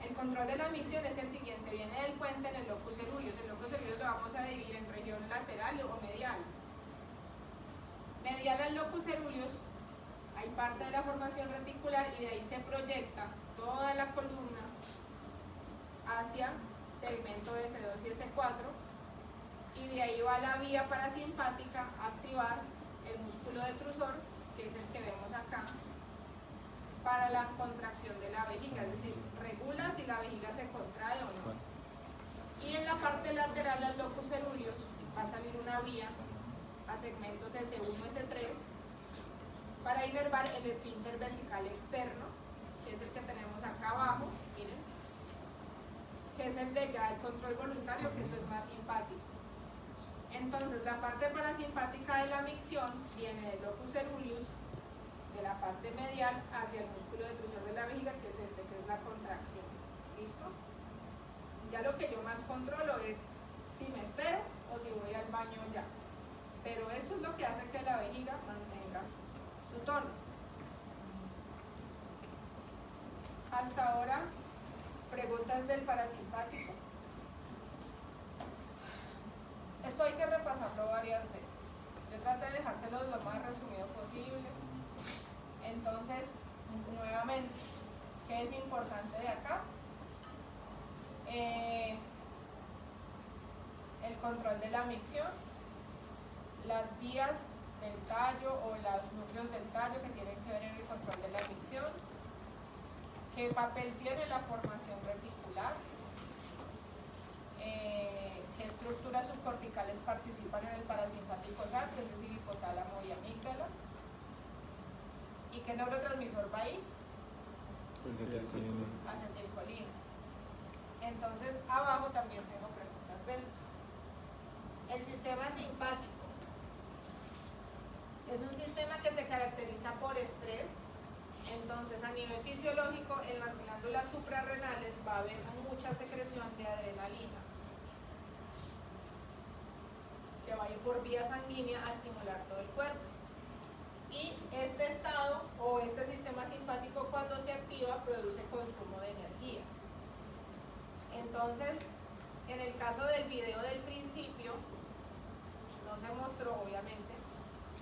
El control de la micción es el siguiente, viene del puente en el locus ceruleus. El locus ceruleus lo vamos a dividir en región lateral o medial. Medial al locus ceruleus hay parte de la formación reticular y de ahí se proyecta toda la columna hacia segmento de S2 y S4 y de ahí va la vía parasimpática a activar el músculo detrusor, que es el que vemos acá, para la contracción de la vejiga, es decir, regula si la vejiga se contrae o no. Y en la parte lateral al locus ceruleus va a salir una vía a segmentos S1 S3 para inervar el esfínter vesical externo, que es el que tenemos acá abajo, miren, que es el de ya el control voluntario, que eso es más simpático. Entonces la parte parasimpática de la micción viene del locus ceruleus, de la parte medial hacia el músculo detrusor de la vejiga, que es este, que es la contracción. ¿Listo? Ya lo que yo más controlo es si me espero o si voy al baño ya. Pero eso es lo que hace que la vejiga mantenga su tono. Hasta ahora, preguntas del parasimpático. Esto hay que repasarlo varias veces. Yo traté de dejárselo lo más resumido posible. Entonces, nuevamente, ¿qué es importante de acá? El control de la micción, las vías del tallo o los núcleos del tallo que tienen que ver en el control de la micción, qué papel tiene la formación reticular, qué estructuras subcorticales participan en el parasimpático sacro, es decir, hipotálamo y amígdala, y qué neurotransmisor va ahí, acetilcolina. Entonces, abajo también tengo preguntas de esto. El sistema simpático es un sistema que se caracteriza por estrés. Entonces, a nivel fisiológico, en las glándulas suprarrenales va a haber mucha secreción de adrenalina, que va a ir por vía sanguínea a estimular todo el cuerpo. Y este estado o este sistema simpático, cuando se activa, produce consumo de energía. Entonces, en el caso del video del principio, no se mostró obviamente,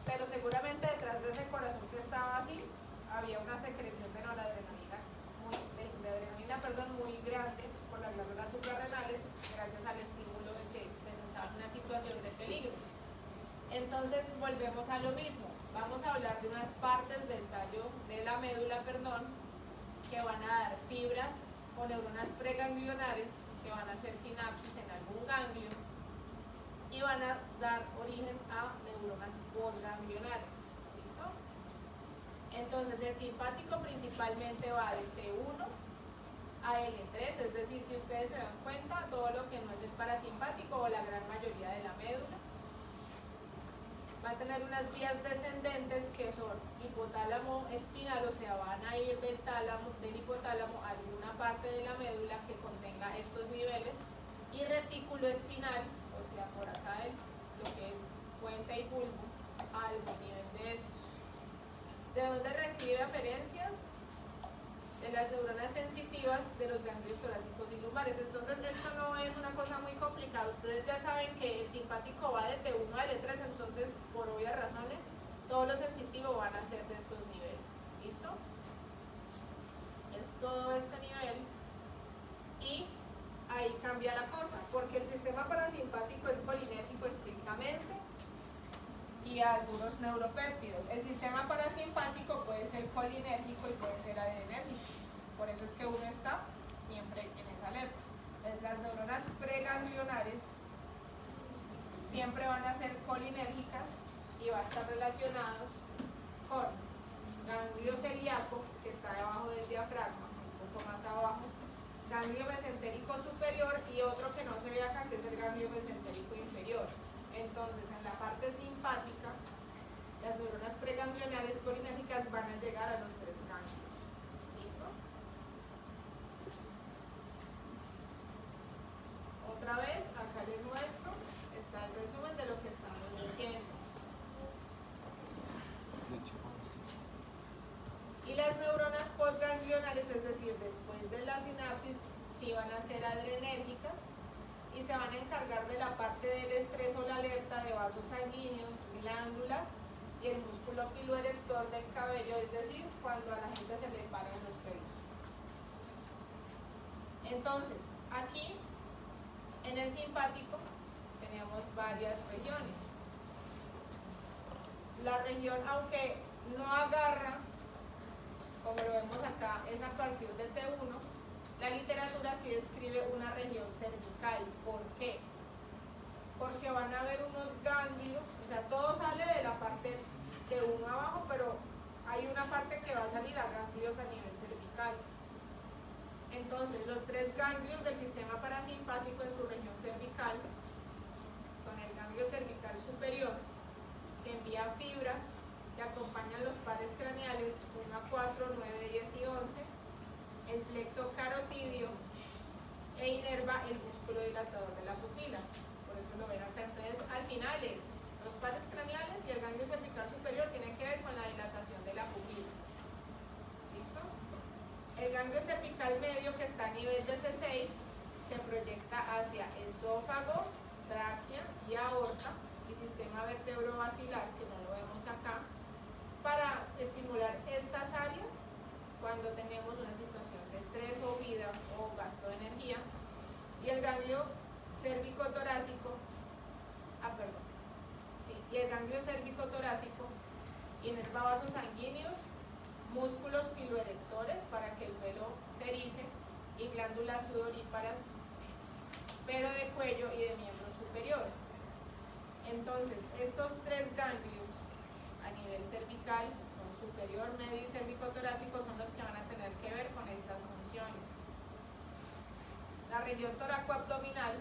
pero seguramente detrás de ese corazón que estaba así, había una secreción de noradrenalina, muy grande por las glándulas suprarrenales, gracias al estímulo de que estaba en una situación de peligro. Entonces, volvemos a lo mismo. Vamos a hablar de unas partes del tallo, de la médula, que van a dar fibras o neuronas preganglionares que van a hacer sinapsis en algún ganglio y van a dar origen a neuronas postganglionares. ¿Listo? Entonces el simpático principalmente va del T1 a L3, es decir, si ustedes se dan cuenta, todo lo que no es el parasimpático o la gran mayoría de la médula va a tener unas vías descendentes que son hipotálamo espinal, o sea, van a ir del hipotálamo a alguna parte de la médula que contenga estos niveles, y retículo espinal, o sea, por acá lo que es puente y bulbo, a algún nivel de estos. ¿De dónde recibe aferencias? De las neuronas sensitivas de los ganglios torácicos y lumbares. Entonces esto no es una cosa muy complicada, ustedes ya saben que el simpático va de T1 a L3, entonces por obvias razones todo lo sensitivo van a ser de estos niveles. ¿Listo? Es todo este nivel y ahí cambia la cosa, porque el sistema parasimpático es colinérgico estrictamente y algunos neuropéptidos. El sistema parasimpático puede ser colinérgico y puede ser adrenérgico. Por eso es que uno está siempre en esa alerta. Entonces, las neuronas preganglionares siempre van a ser colinérgicas y va a estar relacionado con ganglio celíaco, que está debajo del diafragma, un poco más abajo, ganglio mesentérico superior y otro que no se ve acá, que es el ganglio mesentérico inferior. Entonces, en la parte simpática, las neuronas preganglionares colinérgicas van a llegar a los 3 ganglios. ¿Listo? Otra vez, acá les muestro, está el resumen de lo que estamos diciendo. Y las neuronas postganglionares, es decir, después de la sinapsis, sí van a ser adrenérgicas y se van a encargar de la parte del estrés o la alerta de vasos sanguíneos, glándulas y el músculo piloerector del cabello, es decir, cuando a la gente se le paran los pelos. Entonces, aquí en el simpático tenemos varias regiones. La región, aunque no agarra como lo vemos acá, es a partir de T1, la literatura sí describe una región cervical. ¿Por qué? Porque van a haber unos ganglios, o sea, todo sale de la parte de uno abajo, pero hay una parte que va a salir a ganglios a nivel cervical. Entonces, los tres ganglios del sistema parasimpático en su región cervical son el ganglio cervical superior, que envía fibras que acompañan los pares craneales 1 a 4, 9, 10 y 11, el plexo carotidio e inerva el músculo dilatador de la pupila. Por eso lo ven acá. Entonces, al final es los pares craneales y el ganglio cervical superior tienen que ver con la dilatación de la pupila. ¿Listo? El ganglio cervical medio, que está a nivel de C6, se proyecta hacia esófago, tráquea y aorta y sistema vertebrovascular, que no lo vemos acá, para estimular estas áreas cuando tenemos una situación de estrés o huida o gasto de energía. Y el ganglio cérvico-torácico, y el ganglio cérvico-torácico inerva vasos sanguíneos, músculos piloerectores para que el pelo se erice y glándulas sudoríparas, pero de cuello y de miembro superior. Entonces, estos tres ganglios a nivel cervical son superior, medio y cérvico-torácico, son los que van a tener que ver con estas funciones. La región toracoabdominal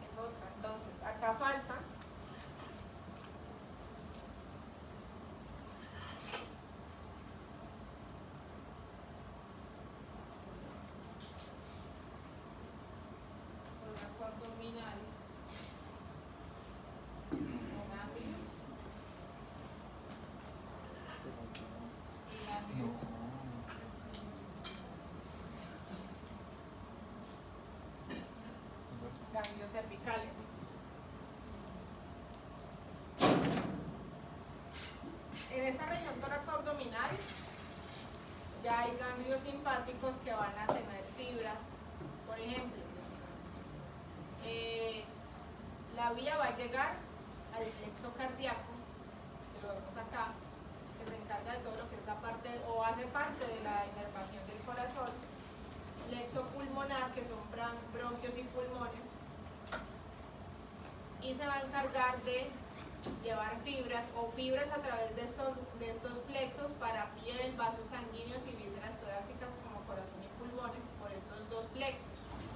es otra. Entonces, acá falta toracoabdominal con ganglios y ganglios cervicales. En esta región toracoabdominal ya hay ganglios simpáticos que van a tener fibras. Por ejemplo, la vía va a llegar al plexo cardíaco, que lo vemos acá, que se encarga de todo lo que es la parte o hace parte de la inervación del corazón. Plexo pulmonar, que son bronquios y pulmones, y se va a encargar de llevar fibras a través de estos plexos para piel, vasos sanguíneos y vísceras torácicas como corazón y pulmones por estos dos plexos.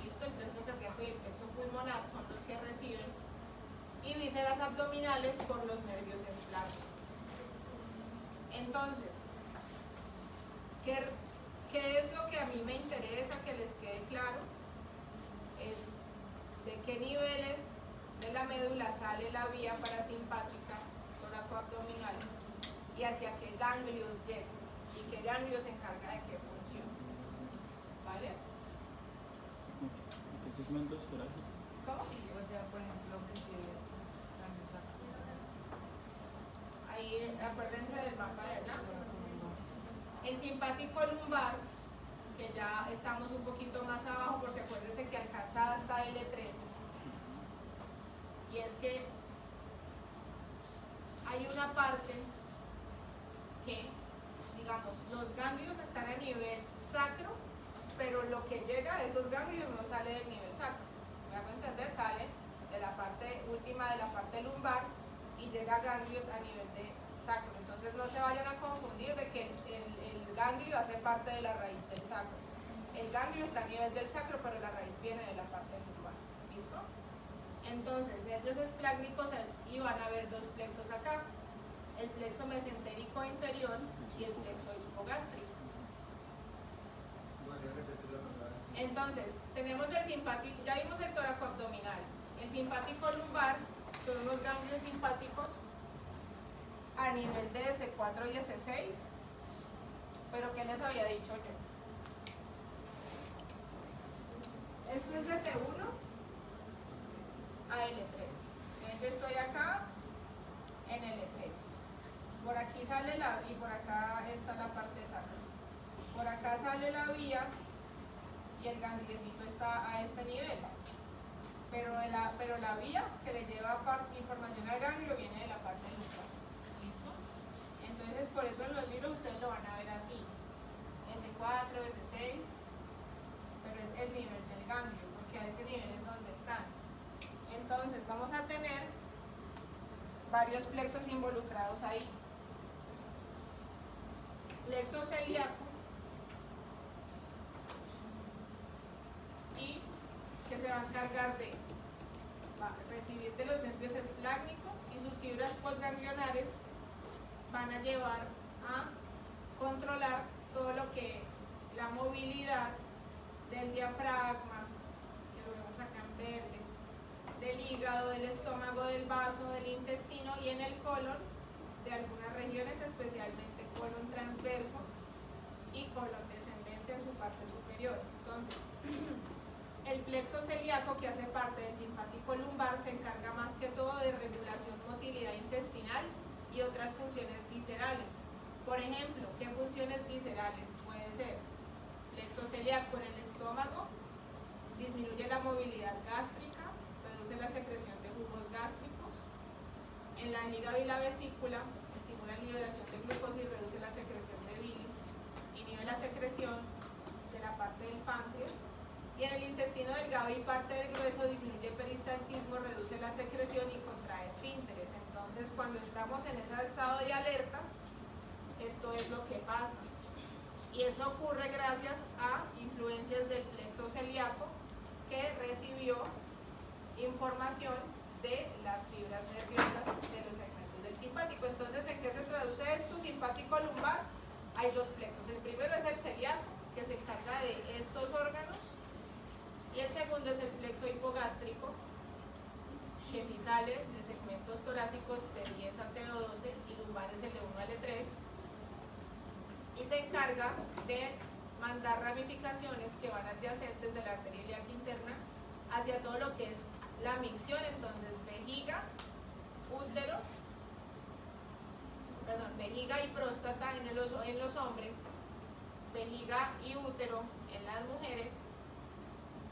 ¿Listo? El plexo cardíaco y el plexo pulmonar son los que reciben, y vísceras abdominales por los nervios esplácnicos. Entonces, ¿qué es lo que a mí me interesa que les quede claro? Es de qué niveles de la médula sale la vía parasimpática toracoabdominal y hacia qué ganglios llega y qué ganglio se encarga de qué función. ¿Vale? ¿Qué segmentos torácicos? ¿Cómo? Sí, o sea, por ejemplo, que si es ganglio sacro. Ahí acuérdense del mapa de allá. El simpático lumbar, que ya estamos un poquito más abajo porque acuérdense que alcanza hasta L3. Y es que hay una parte que, digamos, los ganglios están a nivel sacro, pero lo que llega a esos ganglios no sale del nivel sacro. ¿Me hago entender? Sale de la parte última de la parte lumbar y llega a ganglios a nivel de sacro. Entonces no se vayan a confundir de que el ganglio hace parte de la raíz del sacro. El ganglio está a nivel del sacro, pero la raíz viene de la parte lumbar. ¿Listo? Entonces, nervios esplácnicos, y van a haber dos plexos acá, el plexo mesentérico inferior y el plexo hipogástrico. Entonces, tenemos el simpático, ya vimos el toracoabdominal, el simpático lumbar, son unos ganglios simpáticos a nivel de S4 y S6, pero ¿qué les había dicho yo? Esto es de T1 a L3. Yo estoy acá en L3. Por aquí sale y por acá está la parte sacra. Por acá sale la vía y el gangliecito está a este nivel. Pero la vía que le lleva información al ganglio viene de la parte lumbar. ¿Listo? Entonces por eso en los libros ustedes lo van a ver así, S4, S6, pero es el nivel del ganglio, porque a ese nivel es donde están. Entonces vamos a tener varios plexos involucrados ahí. Plexo celíaco, y que se va a encargar de recibir de los nervios esplácnicos, y sus fibras postganglionares van a llevar a controlar todo lo que es la movilidad del diafragma, que lo vemos acá en verde, del hígado, del estómago, del vaso, del intestino, y en el colon de algunas regiones, especialmente colon transverso y colon descendente en su parte superior. Entonces, el plexo celíaco, que hace parte del simpático lumbar, se encarga más que todo de regulación, motilidad intestinal y otras funciones viscerales. Por ejemplo, ¿qué funciones viscerales? Puede ser plexo celíaco en el estómago, disminuye la movilidad gástrica, reduce la secreción de jugos gástricos. En la hígado y la vesícula, estimula la liberación de glucosa y reduce la secreción de bilis, inhibe la secreción de la parte del páncreas. Y en el intestino delgado y parte del grueso, disminuye peristaltismo, reduce la secreción y contrae esfínteres. Entonces, cuando estamos en ese estado de alerta, esto es lo que pasa. Y eso ocurre gracias a influencias del plexo celíaco, que recibió información de las fibras nerviosas de los segmentos del simpático. Entonces, ¿en qué se traduce esto? Simpático lumbar, hay dos plexos. El primero es el celíaco, que se encarga de estos órganos, y el segundo es el plexo hipogástrico, que si sale de segmentos torácicos T10 a T12 y lumbares el de 1 al E3, y se encarga de mandar ramificaciones que van adyacentes de la arteria ilíaca interna hacia todo lo que es la micción. Entonces, vejiga, útero, vejiga y próstata en los hombres, vejiga y útero en las mujeres,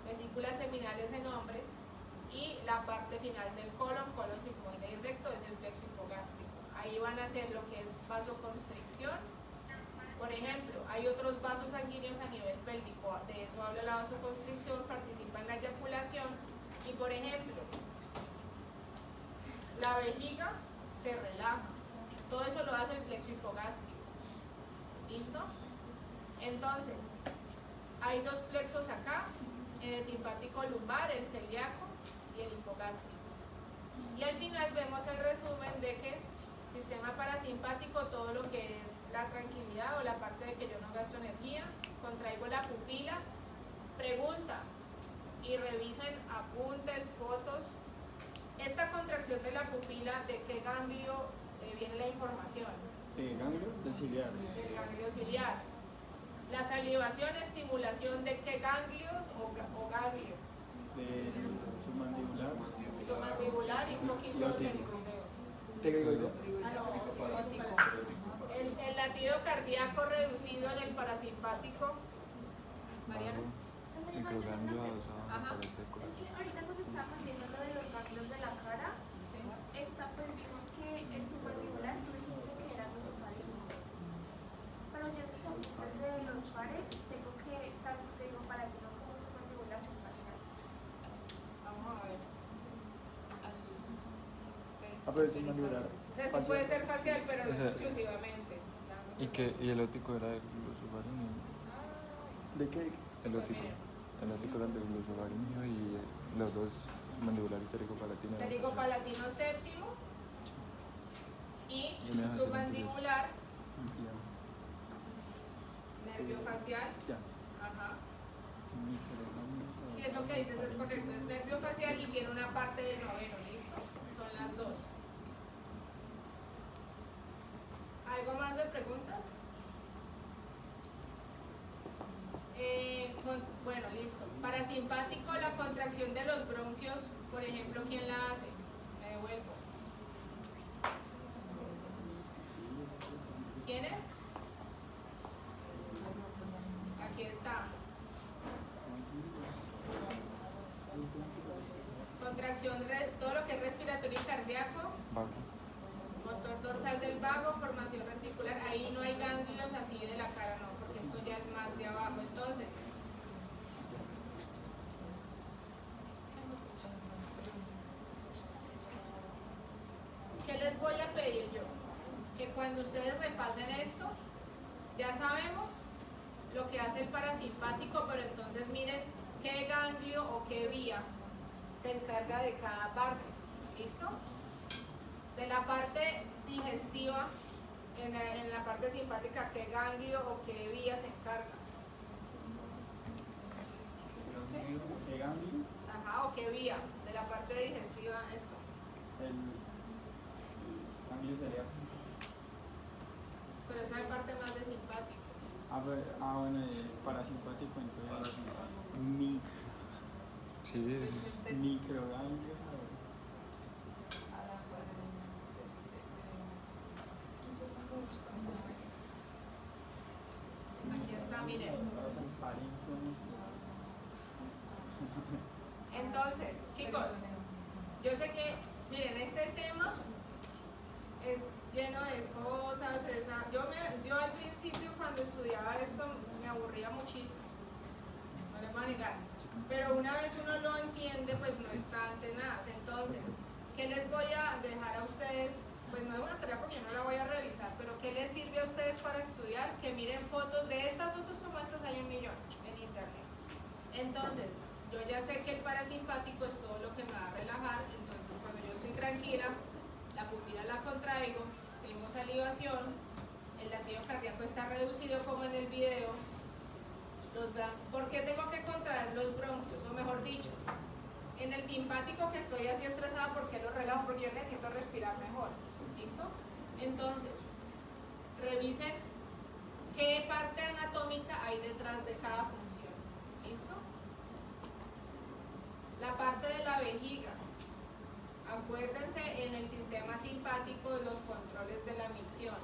vesículas seminales en hombres, y la parte final del colon sigmoide y recto, es el plexo hipogástrico. Ahí van a hacer lo que es vasoconstricción. Por ejemplo, hay otros vasos sanguíneos a nivel pélvico, de eso habla la vasoconstricción, participa en la eyaculación, y por ejemplo, la vejiga se relaja, todo eso lo hace el plexo hipogástrico. ¿Listo? Entonces, hay dos plexos acá, el simpático lumbar, el celíaco y el hipogástrico. Y al final vemos el resumen de que sistema parasimpático, todo lo que es la tranquilidad o la parte de que yo no gasto energía, contraigo la pupila, pregunta, y revisen apuntes, fotos. Esta contracción de la pupila, ¿de qué ganglio viene la información? Ganglio del ciliar. Del ganglio ciliar. La salivación, estimulación de qué ganglios o ganglio. De submandibular. Submandibular y un poquito Lotico. pterigoideo. Tegregoideo. Ah, no, el latido cardíaco reducido en el parasimpático. Mariana. Microganglio adosado Ajá. para el seco. Es que ahorita cuando estábamos viendo lo de los ganglios de la cara, pues vimos que el submandibular, tú dijiste que era glosofaríngeo. Pero yo en mis apuntes de los pares tengo que, tanto tengo palatino como submandibular facial. Vamos a ver. Pero el submandibular. O sea, sí puede ser facial, pero no es Ese- exclusivamente. Y el ótico era el glosofaringeo. ¿De qué? El ótico. El ótico era el del glosofaringeo y los dos, mandibular y pterigopalatino. eran Pterigopalatino séptimo y Yo me dejo hacer submandibular, nervio facial. Ya. Ajá. Sí, eso que dices es correcto, es nervio facial y tiene una parte de noveno, ¿listo? Son las dos. ¿Algo más de preguntas? Bueno, listo. Parasimpático, la contracción de los bronquios, por ejemplo, ¿quién la hace? Me devuelvo. ¿Quién es? Aquí está. Contracción, todo lo que es respiratorio y cardíaco, Vago. motor dorsal del vago, formación reticular, ahí no hay ganglios así de la cara, no, porque esto ya es más de abajo. Entonces, ¿qué les voy a pedir yo? Que cuando ustedes repasen esto, ya sabemos lo que hace el parasimpático, pero entonces miren qué ganglio o qué vía se encarga de cada parte. ¿Listo? De la parte digestiva, en la parte simpática, qué ganglio o qué vía se encarga. ¿Qué ganglio? Ajá, o qué vía de la parte digestiva, esto. El ganglio sería. Pero esa es la parte más de simpático. Bueno, el parasimpático, entonces micro. Sí, Microganglios, a ver. Aquí está, miren. Faringe muscular. Entonces, chicos, yo sé que, miren, este tema es lleno de cosas. Yo al principio cuando estudiaba esto me aburría muchísimo, no les voy a negar, pero una vez uno lo entiende, pues no está ante nada. Entonces, ¿qué les voy a dejar a ustedes? Pues no es una tarea porque yo no la voy a revisar, pero ¿qué les sirve a ustedes para estudiar? Que miren fotos. De estas fotos como estas hay 1 millón en internet. Entonces, yo ya sé que el parasimpático es todo lo que me va a relajar. Entonces, cuando yo estoy tranquila, la pupila la contraigo, tengo salivación, el latido cardíaco está reducido como en el video. ¿Por qué tengo que contraer los bronquios? O mejor dicho, en el simpático que estoy así estresada, ¿por qué lo relajo? Porque yo necesito respirar mejor. ¿Listo? Entonces, revisen qué parte anatómica hay detrás de cada función. ¿Listo? La parte de la vejiga. Acuérdense en el sistema simpático de los controles de la micción.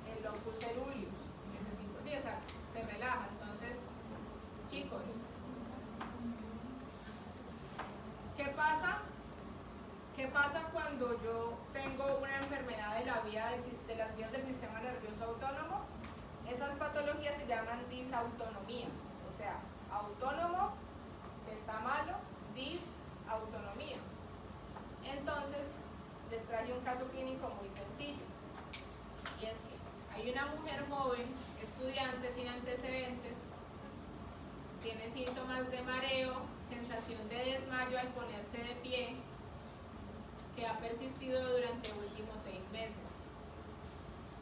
El locus ceruleus. Ese tipo, sí, exacto. Se relaja. Entonces, chicos, ¿qué pasa? ¿Qué pasa cuando yo tengo una enfermedad de las vías del sistema nervioso autónomo? Esas patologías se llaman disautonomías. O sea, autónomo, que está malo, disautonomía. Entonces, les traigo un caso clínico muy sencillo. Y es que hay una mujer joven, estudiante sin antecedentes, tiene síntomas de mareo, sensación de desmayo al ponerse de pie, que ha persistido durante los últimos 6 meses.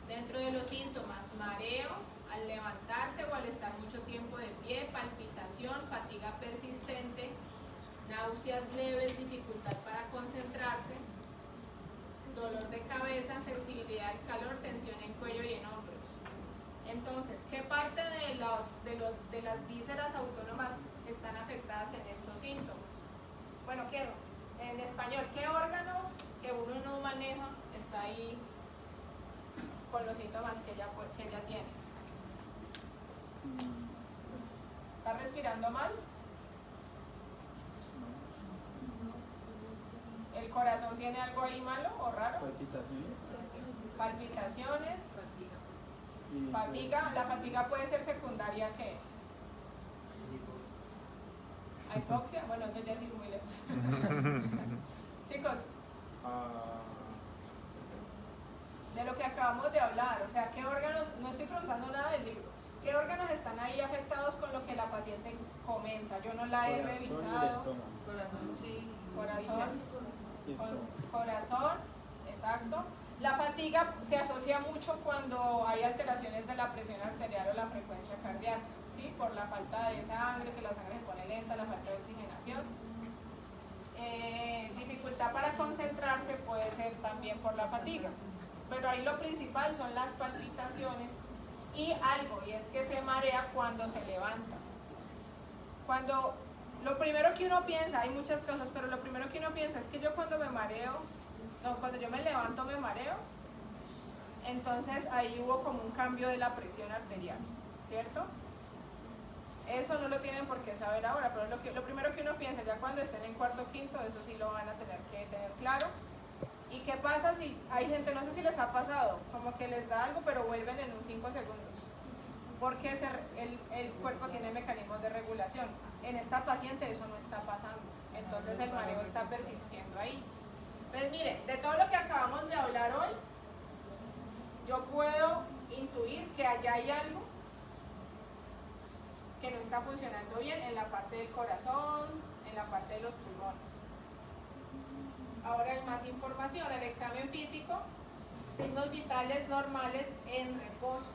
Dentro de los síntomas, mareo al levantarse o al estar mucho tiempo de pie, palpitación, fatiga persistente, náuseas leves, dificultad para concentrarse, dolor de cabeza, sensibilidad al calor, tensión en cuello y en hombros. Entonces, ¿qué parte de las vísceras autónomas están afectadas en estos síntomas? Bueno, en español, ¿qué órgano que uno no maneja está ahí con los síntomas que ella tiene? ¿Está respirando mal? ¿El corazón tiene algo ahí malo o raro? Palpitaciones. Fatiga. La fatiga puede ser secundaria ¿a qué? ¿A hipoxia? Bueno, eso ya es ir muy lejos. Chicos, de lo que acabamos de hablar, o sea, ¿qué órganos? No estoy preguntando nada del libro. ¿Qué órganos están ahí afectados con lo que la paciente comenta? Yo no la he revisado. Corazón, sí. Corazón, exacto. La fatiga se asocia mucho cuando hay alteraciones de la presión arterial o la frecuencia cardíaca, ¿sí? Por la falta de sangre, que la sangre se pone lenta, la falta de oxigenación. Dificultad para concentrarse puede ser también por la fatiga, pero ahí lo principal son las palpitaciones y algo, y es que se marea cuando se levanta. Lo primero que uno piensa, hay muchas cosas, pero lo primero que uno piensa es que yo cuando yo me levanto me mareo. Entonces ahí hubo como un cambio de la presión arterial, ¿cierto? Eso no lo tienen por qué saber ahora, pero lo primero que uno piensa, ya cuando estén en cuarto o quinto, eso sí lo van a tener que tener claro. ¿Y qué pasa si hay gente, no sé si les ha pasado, como que les da algo pero vuelven en un 5 segundos? Porque el cuerpo tiene mecanismos de regulación. En esta paciente eso no está pasando. Entonces el mareo está persistiendo ahí. Entonces miren, de todo lo que acabamos de hablar hoy, yo puedo intuir que allá hay algo que no está funcionando bien en la parte del corazón, en la parte de los pulmones. Ahora hay más información, el examen físico, signos vitales normales en reposo.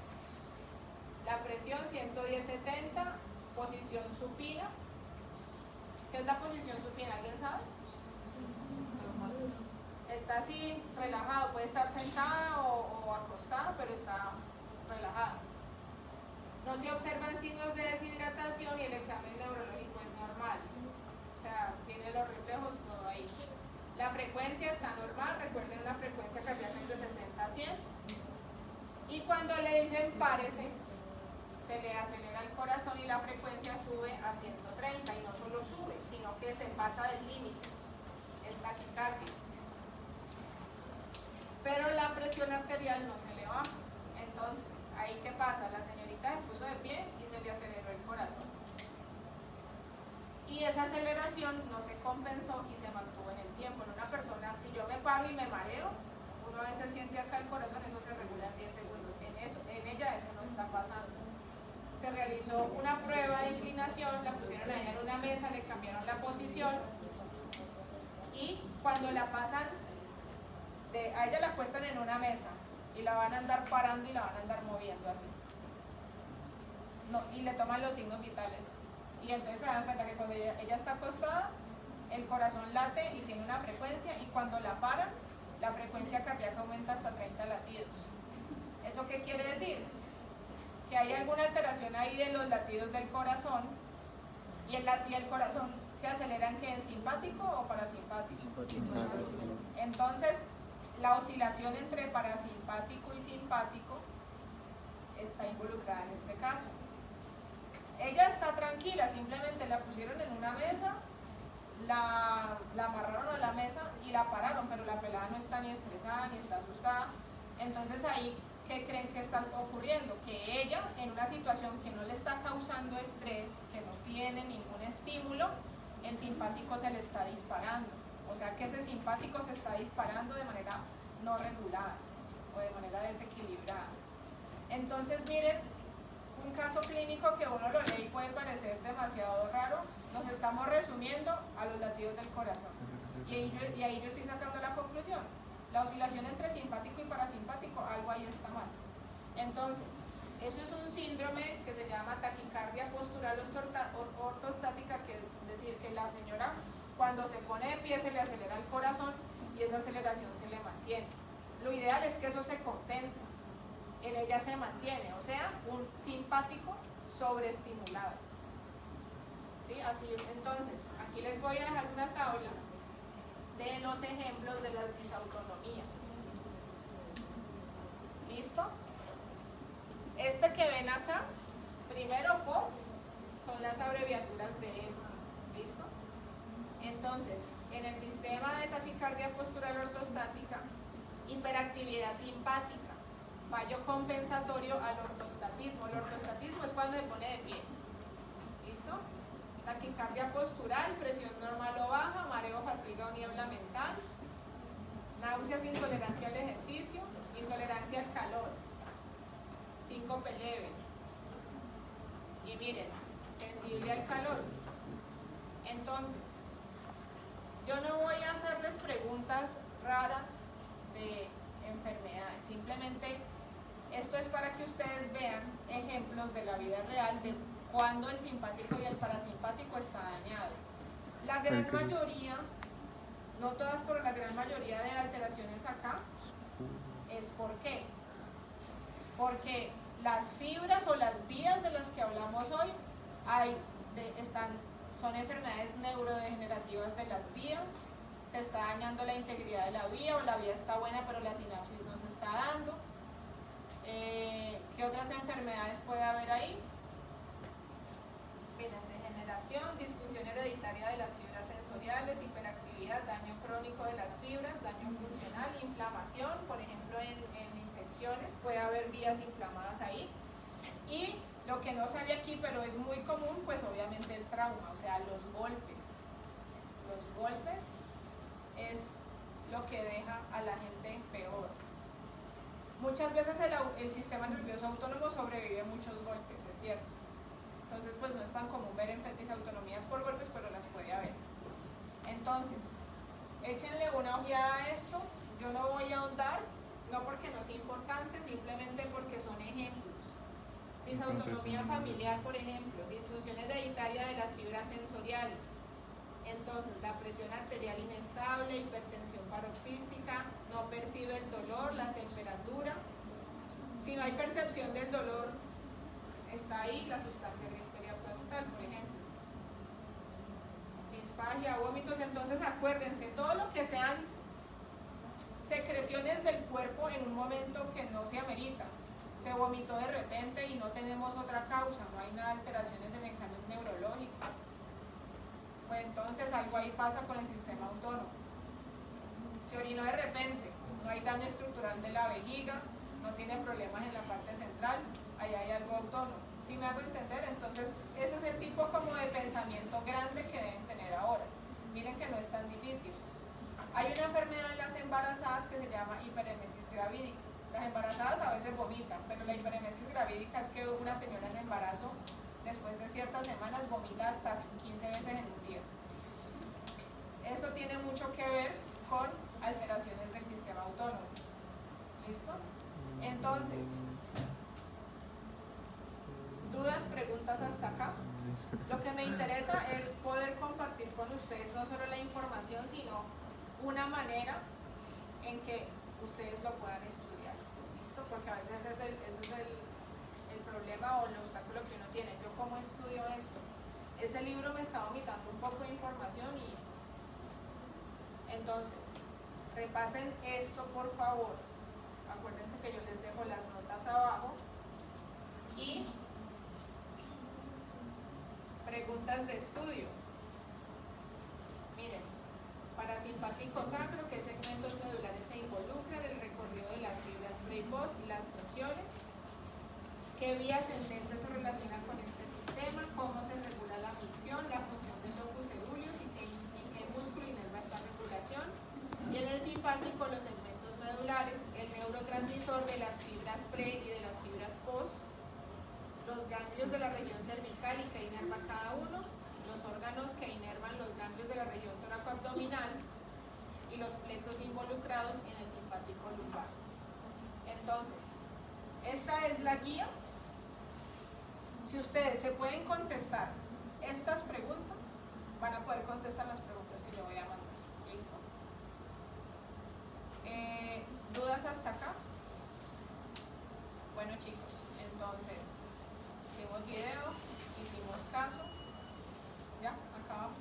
La presión 110/70, posición supina. ¿Qué es la posición supina? ¿Alguien sabe? Está así, relajado, puede estar sentada o acostada, pero está relajada. No se observan signos de deshidratación y el examen neurológico es normal. O sea, tiene los reflejos, todo ahí. La frecuencia está normal, recuerden una frecuencia cardíaca de 60 a 100. Y cuando le dicen párese, se le acelera el corazón y la frecuencia sube a 130. Y no solo sube, sino que se pasa del límite. Es taquicardia. Pero la presión arterial no se le baja. Entonces, ¿ahí qué pasa? La señorita se puso de pie y se le aceleró el corazón. Y esa aceleración no se compensó y se mantuvo en el tiempo. En una persona, si yo me paro y me mareo, uno a veces siente acá el corazón, eso se regula en 10 segundos. En ella eso no está pasando. Se realizó una prueba de inclinación, la pusieron a ella en una mesa, le cambiaron la posición y cuando la pasan, a ella la acuestan en una mesa y la van a andar parando y la van a andar moviendo así. No, y le toman los signos vitales. Y entonces se dan cuenta que cuando ella está acostada, el corazón late y tiene una frecuencia, y cuando la paran, la frecuencia cardíaca aumenta hasta 30 latidos. ¿Eso qué quiere decir? Que hay alguna alteración ahí de los latidos del corazón, y el corazón se acelera en simpático o parasimpático. Entonces, la oscilación entre parasimpático y simpático está involucrada en este caso. Ella está tranquila, simplemente la pusieron en una mesa, la amarraron a la mesa y la pararon, pero la pelada no está ni estresada ni está asustada. Entonces ahí, ¿qué creen que está ocurriendo? Que ella, en una situación que no le está causando estrés, que no tiene ningún estímulo, el simpático se le está disparando. O sea que ese simpático se está disparando de manera no regulada o de manera desequilibrada. Entonces miren, un caso clínico que uno lo lee y puede parecer demasiado raro, nos estamos resumiendo a los latidos del corazón. Y ahí yo estoy sacando la conclusión. La oscilación entre simpático y parasimpático, algo ahí está mal. Entonces, eso es un síndrome que se llama taquicardia postural ortostática, que es decir, que la señora cuando se pone de pie se le acelera el corazón y esa aceleración se le mantiene. Lo ideal es que eso se compensa. En ella se mantiene, o sea, un simpático sobreestimulado. ¿Sí? Así, entonces, aquí les voy a dejar una tabla de los ejemplos de las disautonomías. ¿Listo? Este que ven acá, primero POTS, son las abreviaturas de esto. ¿Listo? Entonces, en el sistema de taquicardia postural ortostática, hiperactividad simpática, fallo compensatorio al ortostatismo. El ortostatismo es cuando se pone de pie. ¿Listo? Taquicardia postural, presión normal o baja, mareo, fatiga o niebla mental, náuseas, intolerancia al ejercicio, intolerancia al calor, síncope leve. Y miren, sensible al calor. Entonces, yo no voy a hacerles preguntas raras de enfermedades, simplemente esto es para que ustedes vean ejemplos de la vida real de cuando el simpático y el parasimpático está dañado. La gran mayoría, no todas, pero la gran mayoría de alteraciones acá es ¿por qué? Porque las fibras o las vías de las que hablamos hoy son enfermedades neurodegenerativas de las vías, se está dañando la integridad de la vía, o la vía está buena pero la sinapsis no se está dando. ¿Qué otras enfermedades puede haber ahí? Miren, degeneración, disfunción hereditaria de las fibras sensoriales, hiperactividad actividad, daño crónico de las fibras, daño funcional, inflamación, por ejemplo en infecciones, puede haber vías inflamadas ahí. Y lo que no sale aquí, pero es muy común, pues obviamente el trauma, o sea, los golpes. Los golpes es lo que deja a la gente peor. Muchas veces el sistema nervioso autónomo sobrevive a muchos golpes, es cierto. Entonces, pues no es tan común ver disautonomías por golpes, pero las puede haber. Entonces, échenle una ojeada a esto. Yo no voy a ahondar, no porque no sea importante, simplemente porque son ejemplos. Disautonomía familiar, por ejemplo, disfunción hereditaria de las fibras sensoriales. Entonces, la presión arterial inestable, hipertensión paroxística, no percibe el dolor, la temperatura. Si no hay percepción del dolor, está ahí la sustancia gris periapleural, por ejemplo. Disfagia, vómitos. Entonces, acuérdense, todo lo que sean secreciones del cuerpo en un momento que no se amerita. Se vomitó de repente y no tenemos otra causa, no hay nada de alteraciones en el examen neurológico. Pues entonces algo ahí pasa con el sistema autónomo. Se orinó de repente, no hay daño estructural de la vejiga, no tiene problemas en la parte central, ahí hay algo autónomo. ¿Sí me hago entender? Entonces ese es el tipo como de pensamiento grande que deben tener ahora. Miren que no es tan difícil. Hay una enfermedad en las embarazadas que se llama hiperemesis gravídica. Las embarazadas a veces vomitan, pero la hiperemesis gravídica es que una señora en embarazo, después de ciertas semanas, vomita hasta 15 veces en un día. Eso tiene mucho que ver con alteraciones del sistema autónomo. ¿Listo? Entonces, ¿dudas, preguntas hasta acá? Lo que me interesa es poder compartir con ustedes no solo la información, sino una manera en que ustedes lo puedan estudiar. Porque a veces ese es el problema o el obstáculo que uno tiene. ¿Yo cómo estudio esto? Ese libro me está vomitando un poco de información y entonces repasen esto por favor. Acuérdense que yo les dejo las notas abajo y preguntas de estudio. Miren, parasimpático sacro, ¿qué segmentos medulares se involucran? El recorrido de las fibras pre y post y las funciones. ¿Qué vías ententes se relacionan con este sistema? ¿Cómo se regula la micción? La función del locus coeruleus y qué músculo inerva esta regulación. Y en el simpático, los segmentos medulares, el neurotransmisor de las fibras pre y de las fibras post, los ganglios de la región cervical y que inerva cada uno, los órganos que inervan los ganglios de la región toracoabdominal y los plexos involucrados en el simpático lumbar. Entonces, esta es la guía. Si ustedes se pueden contestar estas preguntas, van a poder contestar las preguntas que yo voy a mandar. ¿Listo? ¿Dudas hasta acá? Bueno chicos, entonces hicimos video, hicimos caso, ya, acabamos.